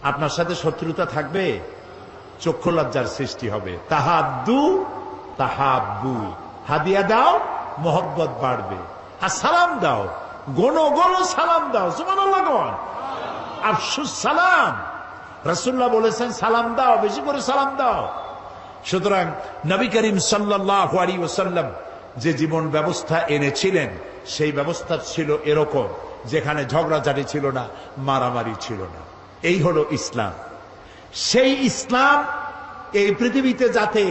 আপনার সাথে শত্রুতা থাকবে, চক্ষু লজ্জার সৃষ্টি হবে। তাহাদ্দু তাহাব্বু, হাদিয়া দাও, মোহব্বত বাড়বে। আর সালাম দাও, গোনো গোনো সালাম দাও। সুবহানাল্লাহ। আফসুস সালাম, রাসূলুল্লাহ বলেছেন সালাম দাও, বেশি করে সালাম দাও। সুতরাং নবী করিম সাল্লাল্লাহু আলাইহি ওয়াসাল্লাম যে জীবন ব্যবস্থা এনেছিলেন, সেই ব্যবস্থা ছিল এরকম, যেখানে ঝগড়াঝাটি ছিল না, মারামারি ছিল না। এই হলো ইসলাম। সেই ইসলাম এই পৃথিবীতে যাতে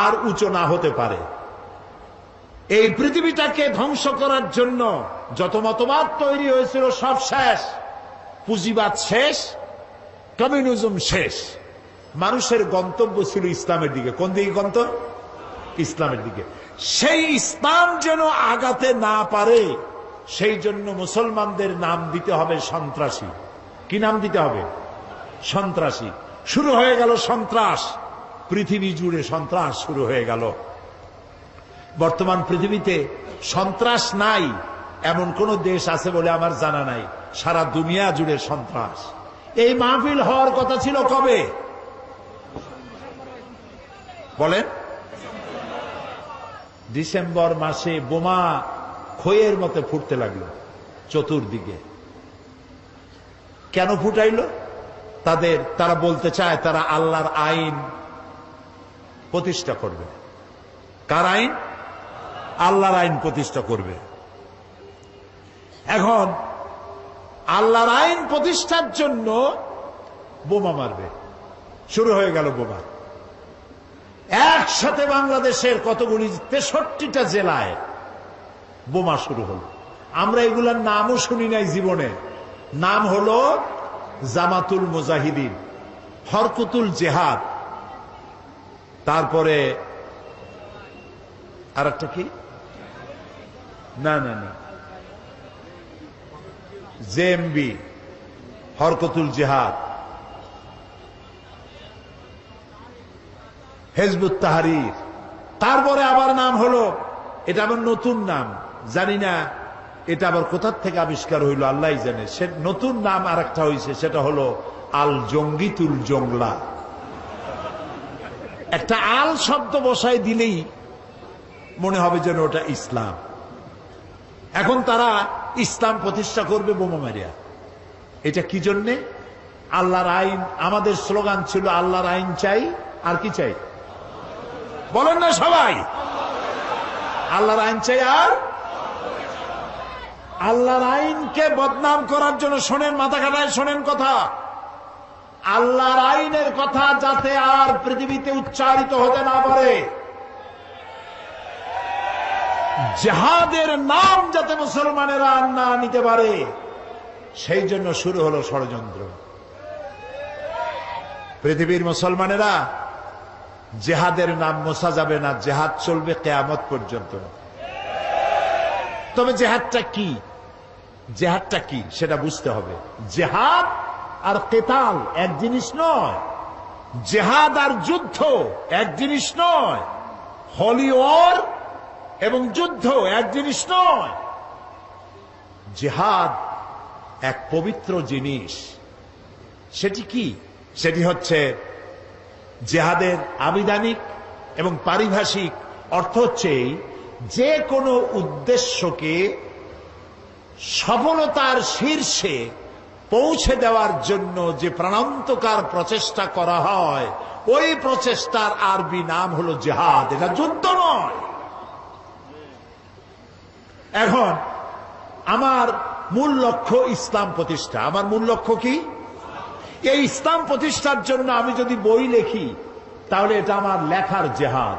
আর উঁচু না হতে পারে, এই পৃথিবীটাকে ধ্বংস করার জন্য যত মতবাদ তৈরি হয়েছিল সব শেষ, পুঁজিবাদ শেষ, কমিউনিজম শেষ। মানুষের গন্তব্য ছিল ইসলামের দিকে। কোন দিকে গন্তব্য? ইসলামের দিকে। সেই ইসলাম যেন আগাতে না পারে, সেই জন্য মুসলমানদের নাম দিতে হবে সন্ত্রাসী। কি নাম দিতে হবে? সন্ত্রাসী। শুরু হয়ে গেল সন্ত্রাস, পৃথিবী জুড়ে সন্ত্রাস শুরু হয়ে গেল। বর্তমান পৃথিবীতে সন্ত্রাস নাই এমন কোন দেশ আছে বলে আমার জানা নাই। সারা দুনিয়া জুড়ে সন্ত্রাস। এই মাহফিল হওয়ার কথা ছিল কবে বলেন? ডিসেম্বর মাসে বোমা খইয়ের মতো ফুটতে লাগলো চতুর্দিকে। কেন ফুটাইলো? তারা বলতে চায় তারা আল্লাহর আইন প্রতিষ্ঠা করবে। কার আইন? আল্লাহর আইন প্রতিষ্ঠা করবে। এখন আল্লাহর আইন প্রতিষ্ঠার জন্য বোমা মারবে। শুরু হয়ে গেল বোমা। একসাথে বাংলাদেশের কতগুলি 63টা জেলায় বোমা শুরু হলো। আমরা এগুলার নামও শুনি নাই জীবনে। নাম হলো জামাতুল মুজাহিদিন, হরকতুল জেহাদ, তারপরে আর একটা কি, না না না, জেএমবি, হরকতুল জেহাদ, হিজবুত তাহরীর। তারপরে আবার নাম হলো, এটা আবার নতুন নাম, জানি না এটা আবার কোথার থেকে আবিষ্কার হইল আল্লাহ জানে। সে নতুন নাম আর একটা হয়েছে, সেটা হলো আল জঙ্গিতুল জংলা। একটা আল শব্দ বসায় দিলেই মনে হবে যেন ওটা ইসলাম। এখন তারা ইসলাম প্রতিষ্ঠা করবে বোমা মারিয়া। এটা কি জন্যে? আল্লাহর আইন। আমাদের স্লোগান ছিল আল্লাহর আইন চাই, আর কি চাই বলেন না সবাই? আল্লাহর আইন চাই। আর আল্লাহর আইনকে বদনাম করার জন্য শোনেন, মাথা কাটায় শোনেন কথা, আল্লাহর আইনের কথা যাতে আর পৃথিবীতে উচ্চারিত হতে না পারে, জিহাদের নাম যাতে মুসলমানেরা আর না নিতে পারে, সেই জন্য শুরু হলো ষড়যন্ত্র। পৃথিবীর মুসলমানেরা জিহাদের নাম মোছা যাবে না, জিহাদ চলবে কিয়ামত পর্যন্ত। তবে জিহাদটা কি, জিহাদটা কি সেটা বুঝতে হবে। জিহাদ আর কিতাল এক জিনিস নয়, জিহাদ আর যুদ্ধ এক জিনিস নয়। হোলি ওয়ার এবং যুদ্ধ এক জিনিস নয়। জিহাদ এক পবিত্র জিনিস। সেটি কি? সেটি হচ্ছে জিহাদের আবিধানিক এবং পারিভাষিক অর্থ হচ্ছে যে কোনো উদ্দেশ্যকে সফলতার শীর্ষে পৌঁছে দেওয়ার জন্য যে প্রাণান্তকার প্রচেষ্টা করা হয়, ওই প্রচেষ্টার আরবি নাম হলো জিহাদ। এটা যুদ্ধ নয়। এখন আমার মূল লক্ষ্য ইসলাম প্রতিষ্ঠা। আমার মূল লক্ষ্য কি? এই ইসলাম প্রতিষ্ঠার জন্য আমি যদি বই লিখি, তাহলে এটা আমার লেখার জিহাদ।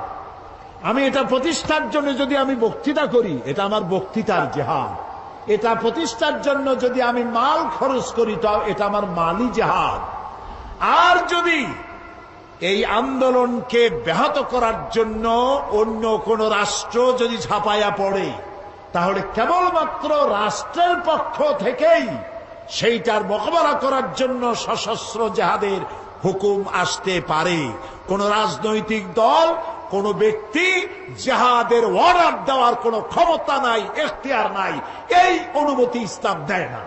আমি এটা প্রতিষ্ঠার জন্য যদি আমি বক্তৃতা করি, এটা আমার বক্তৃতার জিহাদ। এটা প্রতিষ্ঠার জন্য যদি আমি মাল খরচ করি, তাও এটা আমার মালি জিহাদ। আর যদি এই আন্দোলনকে ব্যাহত করার জন্য অন্য কোন রাষ্ট্র যদি ঝাঁপাইয়া পড়ে, তাহলে কেবলমাত্র রাষ্ট্রের পক্ষ থেকেই সেইটার মোকাবেলা করার জন্য সশস্ত্র জিহাদের হুকুম আসতে পারে। কোন রাজনৈতিক দল, কোন ব্যক্তি জিহাদের অর্ডার দেওয়ার কোন ক্ষমতা নাই, এখতিয়ার নাই। এই অনুমতি ইসলাম দেয় না।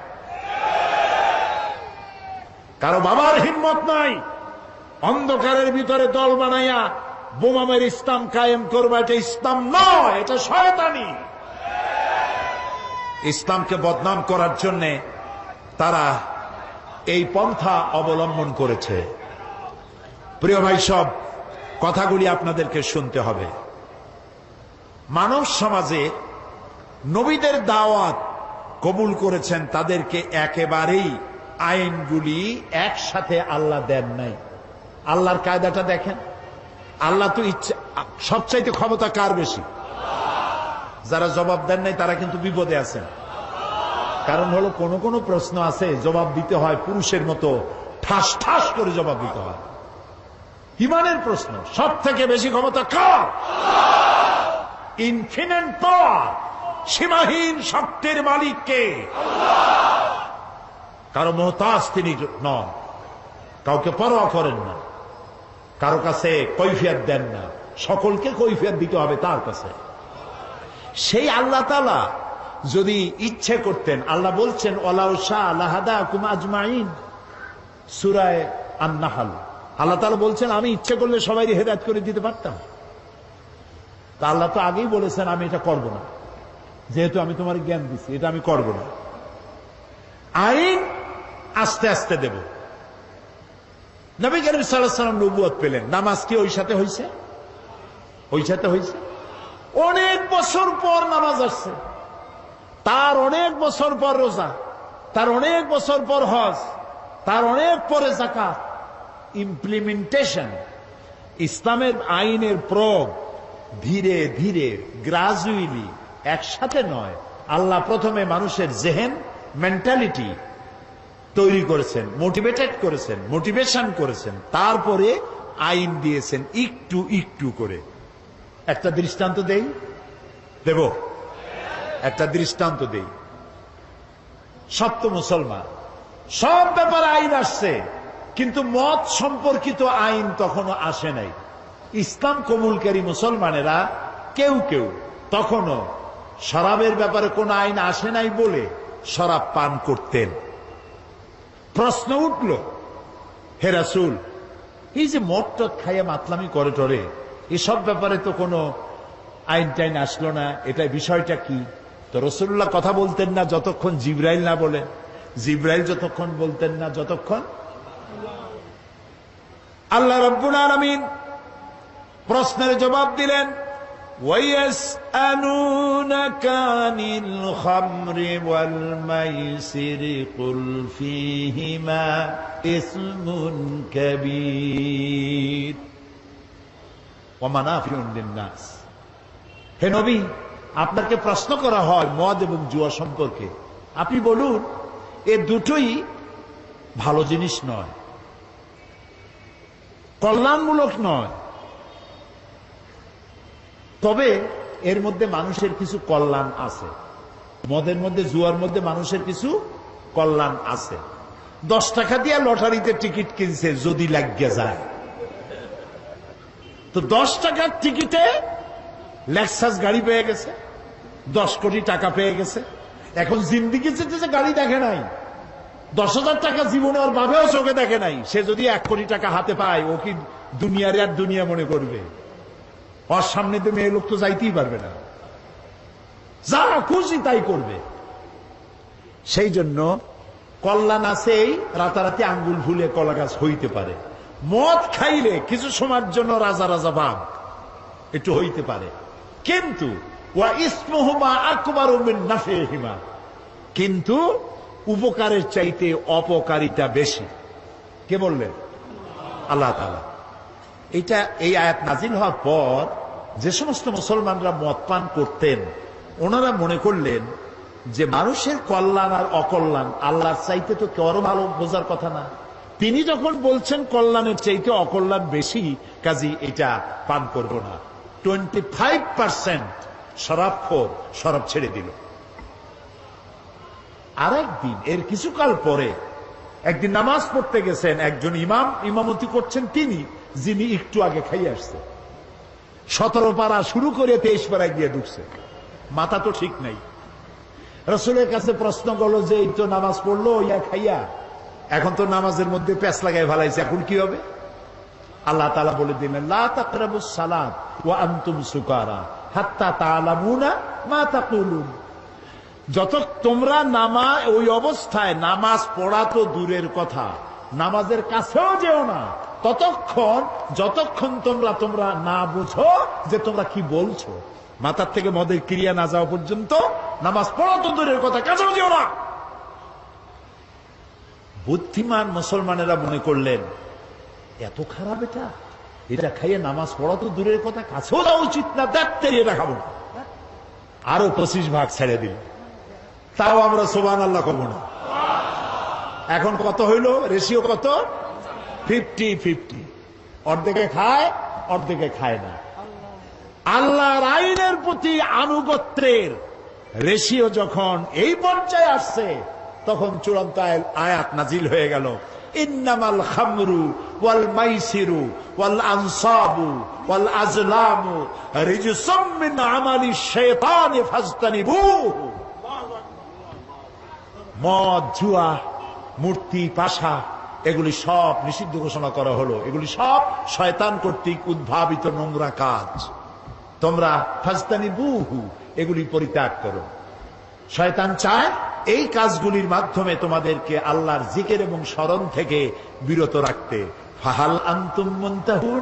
কারো বাবার হিম্মত নাই অন্ধকারের ভিতরে দল বানাইয়া বোমামের ইসলাম কায়েম করবে। এটা ইসলাম নয়, এটা শয়তানি। ইসলামকে বদনাম করার জন্য তারা এই পন্থা অবলম্বন করেছে। প্রিয় ভাই, সব কথাগুলি আপনাদেরকে শুনতে হবে। মানব সমাজে নবীদের দাওয়াত কবুল করেছেন, তাদেরকে একেবারেই আইনগুলি একসাথে আল্লাহ দেন নাই। আল্লাহর কায়দাটা দেখেন। আল্লাহ তো ইচ্ছা, সবচাইতে ক্ষমতা কার বেশি? যারা জবাব দেন নাই তারা কিন্তু বিপদে আছেন। কারণ হলো কোন কোন প্রশ্ন আছে জবাব দিতে হয় পুরুষের মতো ঠাস ঠাস করে জবাব দিতে হয়। ইমানের প্রশ্ন সব থেকে বেশি ক্ষমতা কার? ইনফিনিট পাওয়ার, সীমাহীন শক্তির মালিক কে? কারো মোহতাজ তিনি নন, কাউকে পরোয়া করেন না, কারো কাছে কৈফিয়ত দেন না, সকলকে কৈফিয়ত দিতে হবে তার কাছে। সেই আল্লাহ তাআলা যদি ইচ্ছে করতেন, আল্লাহ বলছেন ওয়ালাউ শাআ লাহাদাকুম আজমাইন, সূরা আন-নাহল। আল্লাহ তাআলা বলছেন আমি ইচ্ছে করলে সবাই হেদায়েত করে দিতে পারতাম। তা আল্লাহ তো আগেই বলেছেন আমি এটা করব না, যেহেতু আমি তোমার জ্ঞান দিচ্ছি, এটা আমি করব না। আইন আস্তে আস্তে দেব। নবী করিম সাল্লাল্লাহু আলাইহি ওয়াসাল্লাম নবুয়ত পেলেন, নামাজ কি ওই সাথে হয়েছে? ওই সাথে হয়েছে। অনেক বছর পর নামাজ আসছে, তার অনেক বছর পর রোজা, তার অনেক বছর পর হজ, তার অনেক পরে যাকাত। ইমপ্লিমেন্টেশন, ইসলামের আইনের প্রয়োগ ধীরে ধীরে, গ্রাজুয়ালি, একসাথে নয়। আল্লাহ প্রথমে মানুষের জেহেন, মেন্টালিটি তৈরি করেছেন, মোটিভেটেড করেছেন, মোটিভেশন করেছেন, তারপরে আইন দিয়েছেন একটু একটু করে। একটা দৃষ্টান্ত দেব, একটা দৃষ্টান্ত দেই। সপ্ত মুসলমান, সব ব্যাপারে আইন আসছে, কিন্তু মত সম্পর্কিত আইন তখনো আসে নাই। ইসলাম কবুলকারী মুসলমানেরা কেউ কেউ তখনো শরাবের ব্যাপারে কোন আইন আসে নাই বলে শরাব পান করতেন। প্রশ্ন উঠল, হে রাসূল, এই যে মদ টদ খাইয়া মাতলামি করে টরে, এসব ব্যাপারে তো কোনো আইন টাইন আসলো না, এটা বিষয়টা কি? তো রাসূলুল্লাহ কথা বলতেন না যতক্ষণ জিবরাইল না বলে, জিবরাইল যতক্ষণ বলতেন না যতক্ষণ আল্লাহ রাব্বুল আলামিন প্রশ্নের জবাব দিলেন। وَيَسْأَلُونَكَ عَنِ الْخَمْرِ وَالْمَيْسِرِ قُلْ فِيهِمَا إِثْمٌ كَبِيرٌ وَمَنَافِعُ لِلنَّاسِ। হে নবী, আপনাকে প্রশ্ন করা হয় মদ এবং জুয়া সম্পর্কে, আপনি বলুন এ দুটোই ভালো জিনিস নয়, কল্যাণমূলক নয়, তবে এর মধ্যে মানুষের কিছু কল্যাণ আছে। মদের মধ্যে, জুয়ার মধ্যে মানুষের কিছু কল্যাণ আছে। 10 টাকা দিয়ে লটারিতে টিকিট কিনছে, যদি লাগিয়ে যায় তো 10 টাকার টিকিটে লেক্সাস গাড়ি পেয়ে গেছে, 10 কোটি টাকা পেয়ে গেছে। এখন জিন্দিগি যে গাড়ি দেখে নাই, 10,000 টাকা জীবনে ওর বাবেও চোখে দেখে নাই। সে যদি 1 কোটি টাকা হাতে পায়, ও কি দুনিয়ার আর দুনিয়া মনে করবে? ওর সামনে তো মেয়ে লোক তো যাইতেই পারবে না, যা খুশি তাই করবে। সেই জন্য কল্যাণ আছেই, রাতারাতি আঙ্গুল ভুলে কলা গাছ হইতে পারে। মদ খাইলে কিছু সময়ের জন্য রাজা রাজা ভাব একটু হইতে পারে, কিন্তু ওয়া ইসমুহুমা আকবারু মিন নাফিহিমা, কিন্তু উপকারের চাইতে অপকারিতা বেশি। কে বললেন? আল্লাহ তাআলা। এই আয়াত নাজিল হওয়ার পর যে সমস্ত মুসলমানরা মদ পান করতেন, ওনারা মনে করলেন যে মানুষের কল্যাণ আর অকল্যাণ আল্লাহর চাইতে তো কেউ ভালো বোঝার কথা না। তিনি যখন বলছেন কল্যাণের চাইতে অকল্যাণ বেশি, কাজী এটা পান করব না। 25% শরাবখোর শরাব ছেড়ে দিল। আরেকদিন, এর কিছুকাল পরে একদিন নামাজ পড়তে গেছেন একজন ইমাম, ইমামতি করছেন তিনি, যিনি একটু আগে খাইয়ে আসছে। 17 পারা শুরু করে 23 পারায় গিয়ে ঢুকছে। মাথা তো ঠিক নাই। রাসূলের কাছে প্রশ্ন করলো যে এই তো নামাজ পড়লো ইয়া খাইয়া, এখন তো নামাজের মধ্যে প্যাঁচ লাগাই ভালাইছে, এখন কি হবে? আল্লাহ তাআলা বলে দিলেন, লা তাকরাবুস সালাত ওয়া আনতুম সুকারা হাত্তা তা'লামুনা মা তাকুলুন। যত তোমরা ওই অবস্থায় নামাজ পড়া তো দূরের কথা, নামাজের কাছেও যেও না যতক্ষণ তোমরা না বুঝো যে তোমরা কি বলছো। মাথার থেকে মদের ক্রিয়া না যাওয়া পর্যন্ত নামাজ পড়া তো দূরের কথা, কাছেও যেও না। বুদ্ধিমান মুসলমানেরা মনে করলেন এত খারাপ এটা খাইয়ে নামাজ পড়া তো দূরের কথা, কাছেও যাওয়া উচিত না, দেখতে এটা খাবো না। আরো 25 ভাগ ছেড়ে দিল। তাও আমরা সুবহানাল্লাহ করবো না। এখন কত হইল? রেশিও কত? 50-50। অর্ধেকে খায়, অর্ধেকে খায় না। আল্লাহর আইনের প্রতি আনুগত্যের রেশিও যখন এই পর্যায়ে আসছে, তখন চূড়ান্ত আয়াত নাজিল হয়ে গেল, ইন্নামাল খামরু ওয়াল মাইসিরু ওয়াল আনসাবু ওয়াল আজলামু রিজসুম মিন আমালিশ শাইতানি ফাজতানিবুহু। মদ, জুয়া, মূর্তি, পাশা, এগুলি সব নিষিদ্ধ ঘোষণা করা হলো। এগুলি সব শয়তান কর্তৃক উদ্ভাবিত নোংরা কাজ। তোমরা ফাজতানিবুহু, এগুলি পরিত্যাগ করো। শয়তান চায় এই কাজগুলির মাধ্যমে তোমাদেরকে আল্লাহর জিকির এবং স্মরণ থেকে বিরত রাখতে। ফাহাল আনতুম মুনতাহুন,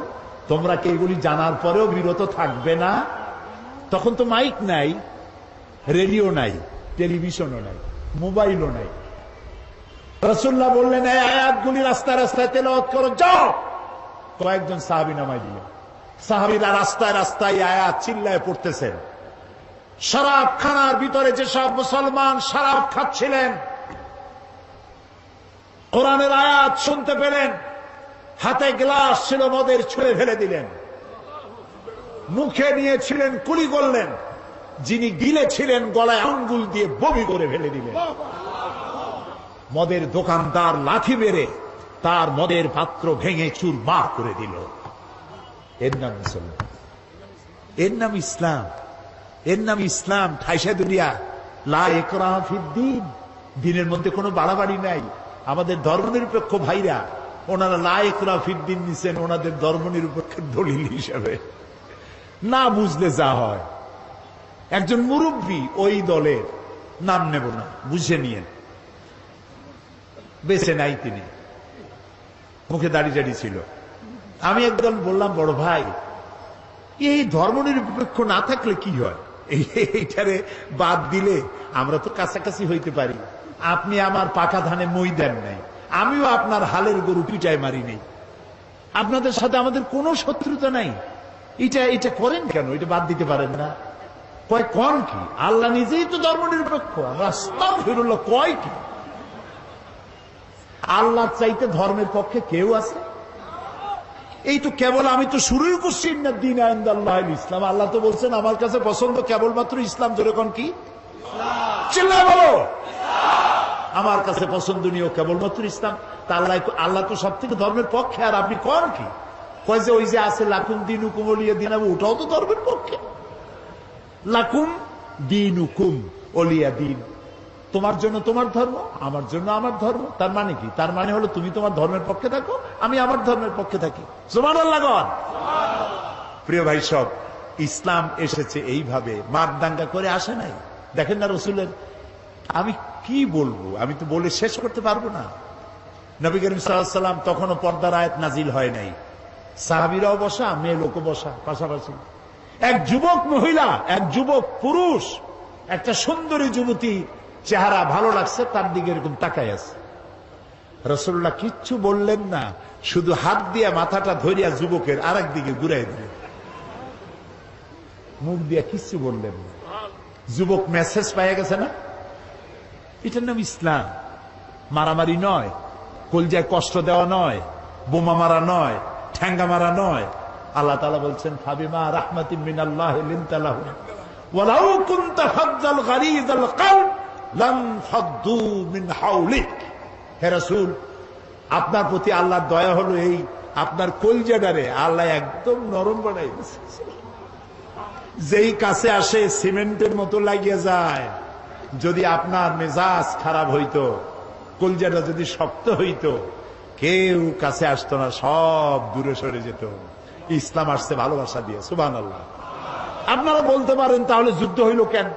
তোমরা কি এগুলি জানার পরেও বিরত থাকবে না? তখন তো মাইক নাই, রেডিও নাই, টেলিভিশনও নাই, মোবাইলও নাই। রাসূলুল্লাহ বললেন, এই আয়াতগুলি রাস্তায় রাস্তায় তেলাওয়াত করো, যাও। কয়েকজন সাহাবী নামাই দিলেন। সাহাবীরা রাস্তায় রাস্তায় আয়াত চিল্লায় পড়তেছেন। শরাব খানার ভিতরে যেসব মুসলমান শরাব খাচ্ছিলেন, কোরআনের আয়াত শুনতে পেলেন, হাতে গ্লাস ছিল, মদের ছুঁড়ে ফেলে দিলেন। মুখে নিয়েছিলেন, কুলি করলেন। যিনি গিলেছিলেন, গলায় আঙ্গুল দিয়ে বমি করে ফেলে দিলেন। মদের দোকানদার লাঠি মেরে তার মদের পাত্র ভেঙে চুরমার করে দিল। এর নাম মুসলমান, এর নাম ইসলাম, এর নাম ইসলাম। ঠাইসা দুনিয়া, লা ইকরাহা ফিদ্দীন, দিনের মধ্যে কোনো বাড়াবাড়ি নাই। আমাদের ধর্মনিরপেক্ষ ভাইরা, ওনারা লা ইকরাহা ফিদ্দীন নিছেন ওনাদের ধর্মনিরপেক্ষের দলিল হিসাবে। না বুঝলে যা হয়। একজন মুরব্বী ওই দলের, নাম নেব না, বুঝে নিয়েন, বেঁচে নাই তিনি, মুখে দাড়ি টাড়ি ছিল। আমি একদম বললাম, বড় ভাই, এই ধর্মনিরপেক্ষ না থাকলে কি হয়? এইটারে বাদ দিলে আমরা তো কাছাকাছি হইতে পারি। আপনি আমার পাকা ধানে মই দেন নাই, আমিও আপনার হালের গরু পিটায় মারি নেই। আপনাদের সাথে আমাদের কোনো শত্রুতা নাই। এটা করেন কেন? এটা বাদ দিতে পারেন না? কয় কোন কি? আল্লাহ নিজেই তো ধর্মনিরপেক্ষ। আমরা আস্তাগফিরুল্লাহ, কয় কি? আল্লাহর চাইতে ধর্মের পক্ষে কেউ আছে? এই তো কেবল আমি তো শুরুই করছি, ইন্নাদ-দীনা ইনদাল্লাহিল ইসলাম। আল্লাহ তো বলছেন আমার কাছে পছন্দ কেবলমাত্র ইসলাম। জোরে কোন কি? চিল্লায় বলো। আমার কাছে পছন্দনীয় কেবলমাত্র ইসলাম। তা আল্লাহ তো সব থেকে ধর্মের পক্ষে, আর আপনি কোন কি? কয় যে ওই যে আছে লাকুম দীনুকুম ওয়ালিয়া দীন, ওটাও তো ধর্মের পক্ষে। লাকুম দীনুকুম ওলিয়া দিন, তোমার জন্য তোমার ধর্ম, আমার জন্য আমার ধর্ম। তার মানে কি? তার মানে হলো তুমি তোমার ধর্মের পক্ষে থাকো, আমি আমার ধর্মের পক্ষে থাকি। সুবহানাল্লাহ গণ। প্রিয় ভাই সব, ইসলাম এসেছে এইভাবে, মার দাঙ্গা করে আসে নাই। দেখেন না রসুলের, আমি কি বলবো, আমি তো বলে শেষ করতে পারবো না। নবী করিম সাল্লাল্লাহু আলাইহি ওয়াসাল্লাম তখনও পর্দার আয়াত নাজিল হয় নাই, সাহাবীরাও বসা, মেয়ে লোকও বসা পাশাপাশি। এক যুবক মহিলা, এক যুবক পুরুষ, একটা সুন্দরী যুবতী, চেহারা ভালো লাগছে, তার দিকে এরকম তাকায় আছে। রাসূলুল্লাহ কিচ্ছু বললেন না, শুধু হাত দিয়ে মাথাটা ধরিয়া যুবকের আরেক দিকে ঘুরাই দিলেন, মুখ দিয়ে কিচ্ছু বললেন না। যুবক মেসেজ পেয়ে গেছে না? এটার নাম ইসলাম। মারামারি নয়, কলজায় কষ্ট দেওয়া নয়, বোমা মারা নয়, ঠ্যাঙ্গা মারা নয়। আল্লাহ তাআলা বলছেন, ফাবিমা রাহমাতিন মিনাল্লাহি লিনতা লাহুম ওয়ালাউ কুনতা ফাজ্জাল গালিযাল কলব লাম ফাদ্দু মিন হাওলিক। হে রাসূল, আপনার প্রতি আল্লাহর দয়া হলো এই, আপনার কলজাটারে আল্লাহ একদম নরম বানাই দিয়েছে। যেই কাছে আসে সিমেন্টের মতো লাগিয়ে যায়। যদি আপনার মেজাজ খারাপ হইতো, কলজাটা যদি শক্ত হইতো, কেউ কাছে আসতো না, সব দূরে সরে যেত। ইসলাম আসছে ভালোবাসা দিয়ে। সুবহানাল্লাহ। আপনারা বলতে পারেন, তাহলে যুদ্ধ হইল কেন?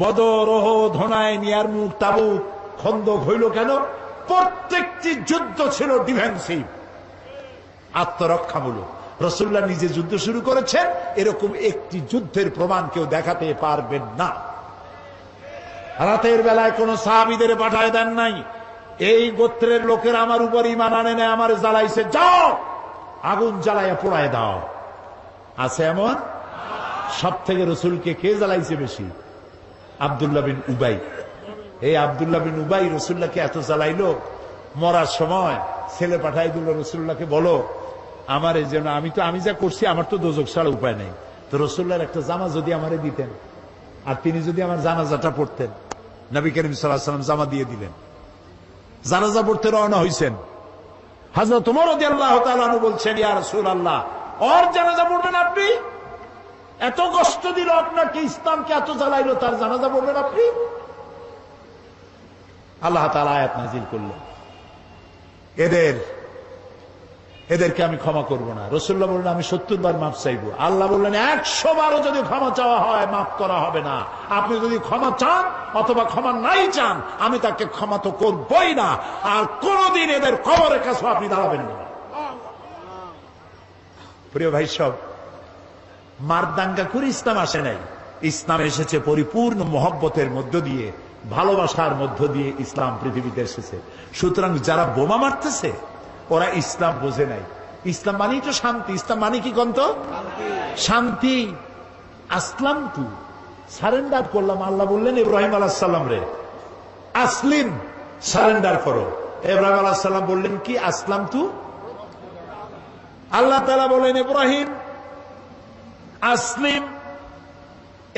বদর, ওহদ, হুনাইন, ইয়ারমুক, তাবুক, খন্দক হইল কেন? প্রত্যেকটি যুদ্ধ ছিল ডিফেন্সিভ, আত্মরক্ষামূলক। রাসূলুল্লাহ নিজে যুদ্ধ শুরু করেছেন, এরকম একটি যুদ্ধের প্রমাণ কেউ দেখাতে পারবেন না। রাতের বেলায় কোন সাহাবীদের পাঠায় দেন নাই, এই গোত্রের লোকের আমার উপর ঈমান আনে না, আমার জ্বালাইছে, যাও আগুন জ্বালাইয়া পোড়ায় দাও। আছে এমন? সব থেকে রসুলকে কে জ্বালাইছে বেশি? আব্দুল্লাহ বিন উবাই। এই আব্দুল্লাহ বিন উবাই রসুল্লাহকে এত জ্বালাইলো, মরার সময় ছেলে পাঠাই দিল, রসুল্লাহকে বলো আমার এই জন্য, আমি যা করছি আমার তো দোজক ছাড়া উপায় নেই। তো রসুল্লাহর একটা জামা যদি আমারে দিতেন, আর তিনি যদি আমার জানাজাটা পড়তেন। নবী করিম সাল্লাল্লাহু আলাইহি ওয়াসাল্লাম জামা দিয়ে দিলেন, জানাজা পড়তে রওনা হইছেন। হযরত ওমর রাদিয়াল্লাহু তাআলা আনহু বলছেন, ইয়া রাসূলুল্লাহ, ওর জানাজা পড়বেন আপনি? এত কষ্ট দিল আপনাকে, ইসলামকে এত জ্বালাইলো, তার জানাজা পড়বেন আপনি? আল্লাহ তাআলা আয়াত নাযিল করলেন, এদেরকে আমি ক্ষমা করব না। রাসূলুল্লাহ বললেন, আমি 70 বার মাফ চাইবো। আল্লাহ বললেন, 100 বারও যদি ক্ষমা চাওয়া হয় মাফ করা হবে না। আপনি যদি ক্ষমা চান অথবা ক্ষমা নাই চান, আমি তাকে ক্ষমা তো করবই না, আর কোনদিন এদের কবরের কাছে আপনি দাঁড়াবেন না। প্রিয় ভাই সব, মারদাঙ্গা করে ইসলাম আসে নাই। ইসলাম এসেছে পরিপূর্ণ মহব্বতের মধ্য দিয়ে, ভালোবাসার মধ্য দিয়ে ইসলাম পৃথিবীতে এসেছে। সুতরাং যারা বোমা মারতেছে, ওরা ইসলাম বোঝে নাই। ইসলাম মানেই তো শান্তি। ইসলাম মানে কি গন্ত? শান্তি। আসলাম তু, সারেন্ডার করলাম। আল্লাহ বললেন ইব্রাহিম আলাইহিস সালাম রে, আসলিম, সারেন্ডার করো। ইব্রাহিম আলাইহিস সালাম বললেন কি? আসলাম তু। আল্লাহ তাআলা বলেন, ইব্রাহিম আসলিম।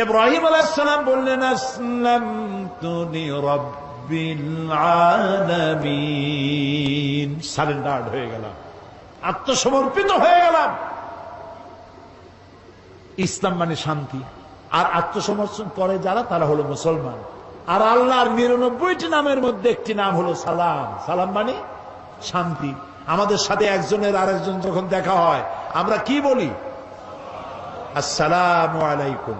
ইব্রাহিম আলাইহিস সালাম বললেন, আসলামতু লিরাব্বিল আলামিন। সারেন্ডার হয়ে গেলাম, আত্মসমর্পিত হয়ে গেলাম। ইসলাম মানে শান্তি। আর আত্মসমর্পণ করে যারা, তারা হলো মুসলমান। আর আল্লাহর 99টি নামের মধ্যে একটি নাম হলো সালাম। সালাম মানে শান্তি। আমাদের সাথে একজনের আরেকজন যখন দেখা হয়, আমরা কি বলি? আসসালামু আলাইকুম।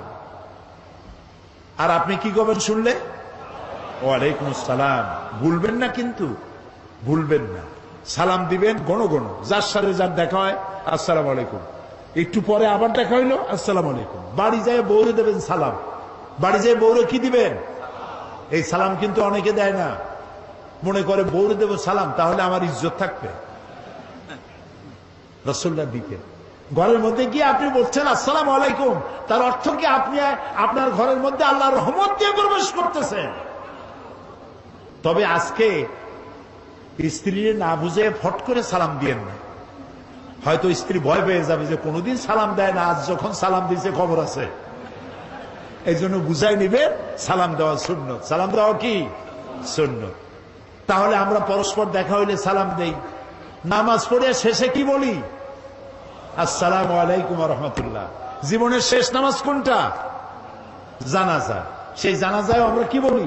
আর আপনি কি করবেন শুনলে? ওয়ালাইকুম আসসালাম। ভুলবেন না, কিন্তু ভুলবেন না। সালাম দিবেন গণ গণ। যার সাথে যার দেখা হয়, আসসালামু আলাইকুম। একটু পরে আবার দেখা হইলো, আসসালামু আলাইকুম। বাড়ি যায় বউরে দেবেন সালাম। বাড়ি যায় বউরে কি দিবেন? এই সালাম কিন্তু অনেকে দেয় না, মনে করে বউরে দেব সালাম, তাহলে আমার ইজ্জত থাকবে। রাসূলুল্লাহ দিতেন। ঘরের মধ্যে গিয়ে আপনি বলছেন আসসালামু আলাইকুম, তার অর্থ কি আপনি আপনার ঘরের মধ্যে আল্লাহর রহমত দিয়ে প্রবেশ করতেছেন। তবে আজকে স্ত্রী না বুঝে ফট করে সালাম দিয়েন না। হয়তো স্ত্রী ভয় পেয়ে যাবে যে কোনোদিন সালাম দেয় না, আজ যখন সালাম দিয়েছে খবর আছে। এই জন্য বুঝাই নিবেন, সালাম দেওয়া সুন্নত। সালাম দেওয়া কি সুন্নত। তাহলে আমরা পরস্পর দেখা হইলে সালাম দেই। নামাজ পড়ে শেষে কি বলি? আসসালামু আলাইকুম ওয়া রাহমাতুল্লাহ। জীবনের শেষ নামাজ কোনটা? জানাজা। সেই জানাজায় আমরা কি বলি?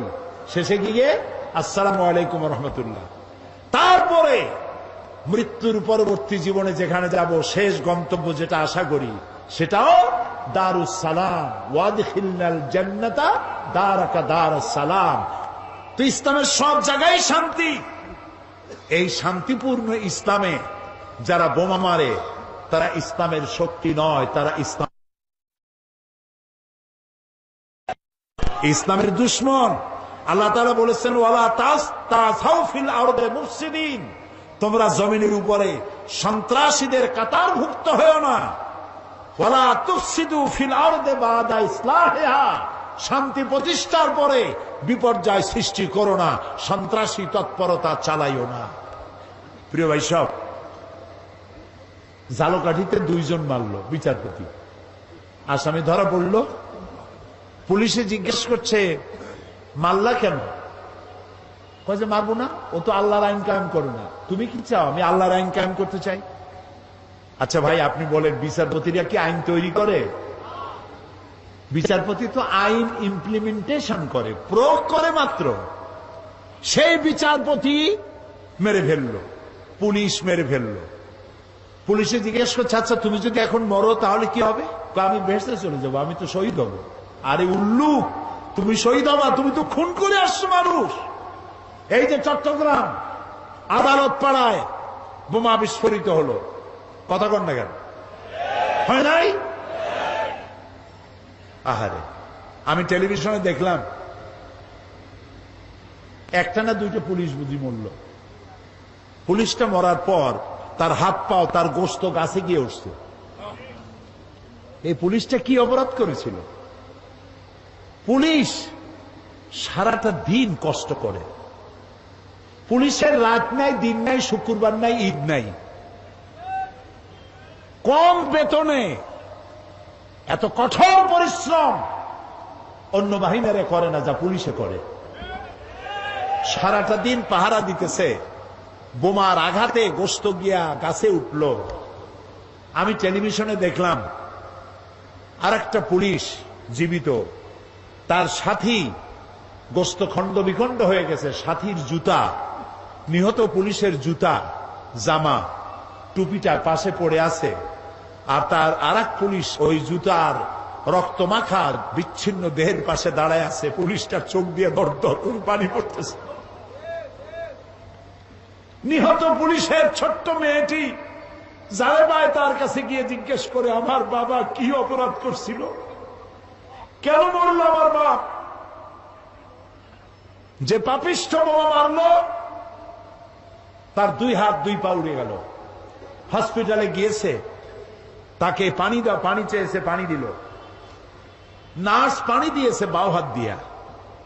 শেষে গিয়ে আসসালামু আলাইকুম রহমতুল্লাহ। তারপরে মৃত্যুর পরবর্তী জীবনে যেখানে যাব, শেষ গন্তব্য যেটা আশা করি, সেটাও দারুস সালাম, ওয়াদখিলনাল জান্নাতা দারাকা দারুস সালাম। তো ইসলামের সব জায়গায় শান্তি। এই শান্তিপূর্ণ ইসলামে যারা বোমা মারে তারা ইসলামের শক্তি নয়, তারা ইসলামের দুশমন। আল্লাহ তাআলা বলেছেন, ওয়ালা তাসতাউ ফিল আরদি মুফসিদিন, তোমরা জমিনের উপরে সন্ত্রাসীদের কাতারভুক্ত হও না। ওয়ালা তুফসিদু ফিল আরদি বাদা ইসলাহিহা, শান্তি প্রতিষ্ঠার পরে বিপর্যয় সৃষ্টি করো না, সন্ত্রাসী তৎপরতা চালাইও না। প্রিয় ভাই সব, ঝালকাঠিতে 2 জন মারল বিচারপতি, আসামি ধরা পড়ল। পুলিশে জিজ্ঞেস করছে, মাল্লা কেন? কয়ে মারবো না, ও তো আল্লাহর আইন কায়েম করে না। তুমি কি চাও? আমি আল্লাহর আইন কায়েম করতে চাই। আচ্ছা ভাই, আপনি বলেন, বিচারপতিরা কি আইন তৈরি করে? বিচারপতি তো আইন ইমপ্লিমেন্টেশন করে, প্রয়োগ করে মাত্র। সেই বিচারপতি মেরে ফেললো, পুলিশ মেরে ফেললো। পুলিশে জিজ্ঞেস করছে, আচ্ছা তুমি যদি এখন মরো তাহলে কি হবে? আমি বেহেশতে চলে যাবো, আমি তো শহীদ হব। আরে উল্লুক, তুমি শহীদ হবা? তুমি তো খুন করে আসছো মানুষ। এই যে চট্টগ্রাম আদালত পাড়ায় বোমা বিস্ফোরিত হলো, কথা কন না কেন? হয় নাই? আহারে, আমি টেলিভিশনে দেখলাম, একটা না 2টা পুলিশ বুঝি মরল। পুলিশটা মরার পর তার হাত পাও, তার গোশত গাছে গিয়ে উঠছে। এই পুলিশটা কি অপরাধ করেছিল? পুলিশ সারাটা দিন কষ্ট করে, পুলিশের রাত নাই, দিন নাই, শুক্রবার নাই, ঈদ নাই। কম বেতনে এত কঠোর পরিশ্রম অন্য বাহিনীরা করে না যা পুলিশে করে। সারাটা দিন পাহারা দিতেছে, বোমার আঘাতে গোশত গিয়া গাছে উঠল। আমি টেলিভিশনে দেখলাম আর একটা পুলিশ জীবিত, তার সাথী গোশত খণ্ড বিখণ্ড হয়ে গেছে, সাথীর জুতা, নিহত পুলিশের জুতা, জামা, টুপিটা পাশে পড়ে আছে। আর তার আর এক পুলিশ ওই জুতার রক্তমাখার বিচ্ছিন্ন দেহের পাশে দাঁড়ায় আছে। পুলিশটার চোখ দিয়ে দর দর করে পানি পড়তেছে। নিহত পুলিশের ছোট্ট মেয়েটি জালেবায় তার কাছে গিয়ে জিজ্ঞেস করে, আমার বাবা কি অপরাধ করছিল, কেন মরল আমার বাপ? যে পাপিষ্ঠ বোমা মারলো তার 2 হাত 2 পা উড়ে গেল। হসপিটালে গিয়েছে, তাকে পানি দাও, পানি চেয়েছে, পানি দিল। নার্স পানি দিয়েছে বাও হাত দিয়া।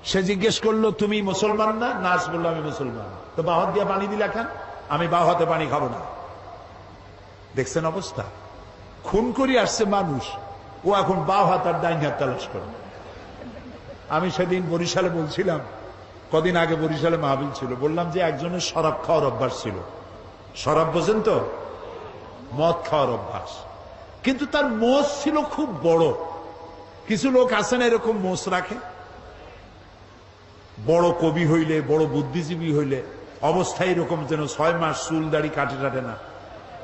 সে জিজ্ঞেস করলো, তুমি মুসলমান না? নার্স বললো, আমি মুসলমান। তো বাও হাত দিয়া পানি দিলা কেন? আমি বাও হাতে পানি খাবো না। দেখছেন অবস্থা? খুন করে আসছে মানুষ, ও এখন বাও হাত আর ডাইন হাত তালাশ করে। আমি সেদিন বরিশালে বলছিলাম, কদিন আগে বরিশালে মাহফিল ছিল, বললাম যে একজনের শরাব খাওয়ার অভ্যাস ছিল। শরাব বোঝেন তো? মদ খাওয়ার অভ্যাস। কিন্তু তার মোষ ছিল খুব বড়। কিছু লোক আছেন এরকম মোষ রাখে, বড় কবি হইলে, বড় বুদ্ধিজীবী হইলে অবস্থায় এরকম যেন 6 মাস চুল দাড়ি কাটে টাটে না,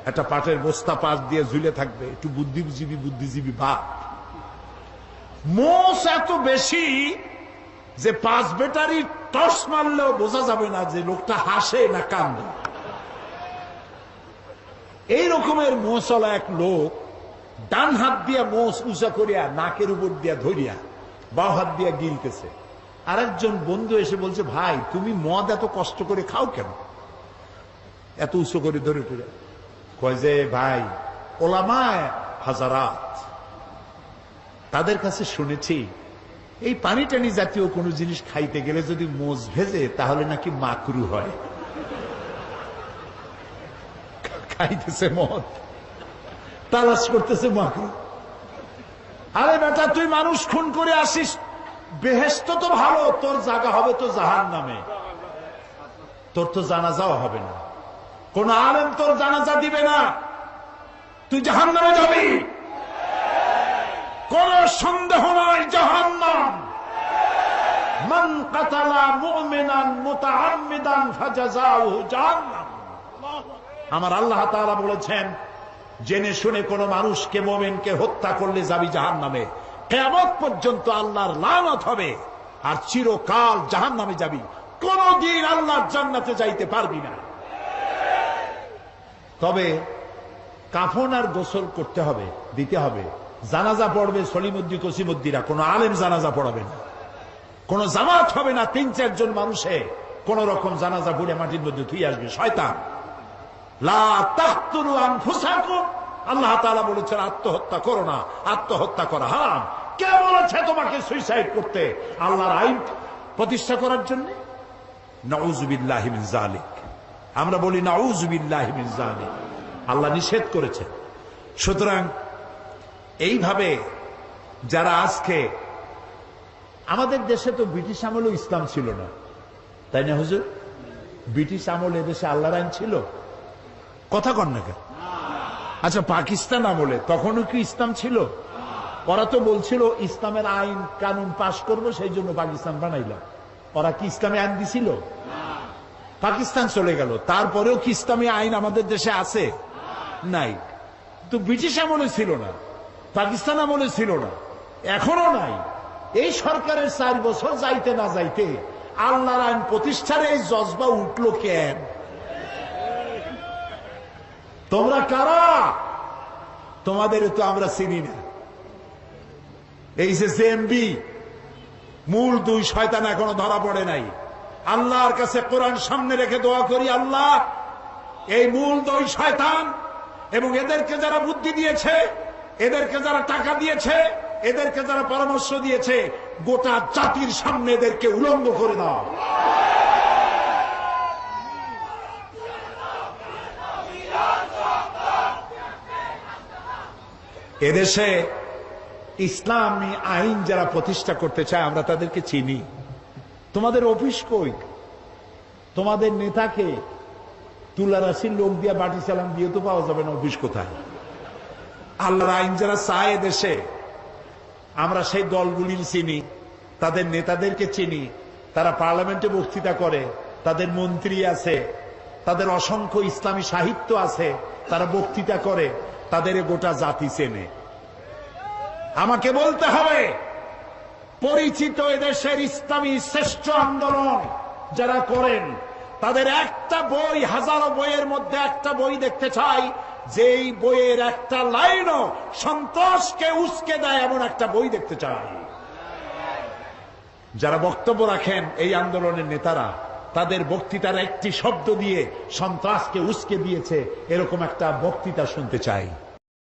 একটা পাটের বস্তা পাশ দিয়ে ঝুলে থাকবে, একটু বুদ্ধিজীবী ভাব। মোষ এত বেশি যে 5 ব্যাটারি টস মারলেও বোঝা যাবে না যে লোকটা হাসে না কান্দে। এই রকমের মোষওয়ালা এক লোক ডান হাত দিয়া মোষ উঁচা করিয়া নাকের উপর দিয়া ধরিয়া বাঁ হাত দিয়া গিলতেছে। আরেকজন বন্ধু এসে বলছে, ভাই তুমি মদ এত কষ্ট করে খাও কেন, এত উঁচু করে ধরে টরে? কয় যে ভাই, ওলামায়ে হাজারাত, তাদের কাছে শুনেছি এই পানি টানি জাতীয় কোন জিনিস খাইতে গেলে যদি মোজ ভেজে তাহলে নাকি মাকরু হয়। খাইতেছে মদ, তালাশ করতেছে মাকরু। আরে বেটা, তুই মানুষ খুন করে আসিস, বেহেশত তো ভালো, তোর জায়গা হবে তো জাহান্নামে, তোর তো জানাজাও হবে না, কোন আলেম তোর জানাজা দিবে না, তুই জাহান্নামে যাবি। কোন সন্দেহ নাই জাহান্নাম। মান কাতালা মুমিনান মুতাআম্মিদান ফাজাযাউহু জাহান্নাম। আমার আল্লাহ তাআলা বলেছেন, জেনে শুনে কোন মানুষকে মুমিনকে হত্যা করলে যাবি জাহান্নামে, কিয়ামত পর্যন্ত আল্লাহর লানত হবে, আর চিরকাল জাহান্নামে যাবি, কোনদিন আল্লাহর জান্নাতে যাইতে পারবি না। তবে কাফন আর গোসল করতে হবে, দিতে হবে। জানাজা পড়বে সলিমুদ্দি কসিমুদ্দিরা, কোন আলেম জানাজা পড়াবে না, কোন জামাত হবে না। ৩-৪ জন মানুষে কোন রকম জানাজা পড়ে মাটির মধ্যে ধুয়ে আসবে, শয়তান। লা তাকতুলু আনফুসাকুম, আল্লাহ তাআলা বলেছেন আত্মহত্যা করো না, আত্মহত্যা করা হারাম। কে বলেছে তোমাকে সুইসাইড করতে? আল্লাহর আইন প্রতিষ্ঠা করার জন্য। নাউযু বিল্লাহি মিন যালিক। আমরা বলি নাউযু বিল্লাহি মিন যালিক, আল্লাহ নিষেধ করেছেন। সুতরাং এইভাবে যারা আজকে, আমাদের দেশে তো ব্রিটিশ আমলেও ইসলাম ছিল না, তাই না হুজুর? ব্রিটিশ আমলে দেশে আল্লাহর আইন ছিল? কথা কন না কেন? আচ্ছা, পাকিস্তান আমলে তখনও কি ইসলাম ছিল? ওরা তো বলছিল ইসলামের আইন কানুন পাশ করবো, সেই জন্য পাকিস্তান বানাইলাম। ওরা কি ইসলামী আইন দিছিল? পাকিস্তান চলে গেল, তারপরেও কি ইসলামী আইন আমাদের দেশে আছে? নাই। তো ব্রিটিশ আমলে ছিল না, পাকিস্তান আমলে ছিল না, এখনো নাই। এই সরকারের 4 বছর যাইতে না যাইতে আল্লাহর আইন প্রতিষ্ঠার এই জজবা উঠলো কেন? তোমরা কারা? তোমাদের তো আমরা চিনি না। এই যে জেএমবি, মূল 2 শয়তান এখনো ধরা পড়ে নাই। আল্লাহর কাছে কোরআন সামনে রেখে দোয়া করি, আল্লাহ এই মূল 2 শয়তান এবং এদেরকে যারা বুদ্ধি দিয়েছে, এদেরকে যারা টাকা দিয়েছে, এদেরকে যারা পরামর্শ দিয়েছে, গোটা জাতির সামনে এদেরকে উলঙ্গ করে দাও। এদেশে ইসলামী আইন যারা প্রতিষ্ঠা করতে চায়, আমরা তাদেরকে চিনি। তোমাদের অফিস কই? তোমাদের নেতাকে তুলারাশির লোক দিয়ে বাটি চালান দিয়ে তো পাওয়া যাবে না, অফিস কোথায়? আল্লাহর আইন যারা চায় দেশে, আমরা সেই দলগুলির চিনি, তাদের নেতাদেরকে চিনি। তারা পার্লামেন্টে বক্তৃতা করে, তাদের মন্ত্রী আছে, তাদের অসংখ্য ইসলামী সাহিত্য আছে, তারা বক্তৃতা করে, তাদের গোটা জাতি চেনে। আমাকে বলতে হবে, পরিচিত এদেশের ইসলামী শ্রেষ্ঠ আন্দোলন যারা করেন, তাদের একটা বই, হাজারো বইয়ের মধ্যে একটা বই দেখতে চাই, যেই বইয়ের একটা লাইনও সন্ত্রাসকে উস্কে দেয় এমন একটা বই দেখতে চাই। যারা বক্তব্য রাখেন এই আন্দোলনের নেতারা, তাদের বক্তৃতার একটি শব্দ দিয়ে সন্ত্রাসকে উস্কে দিয়েছে এরকম একটা বক্তৃতা শুনতে চাই।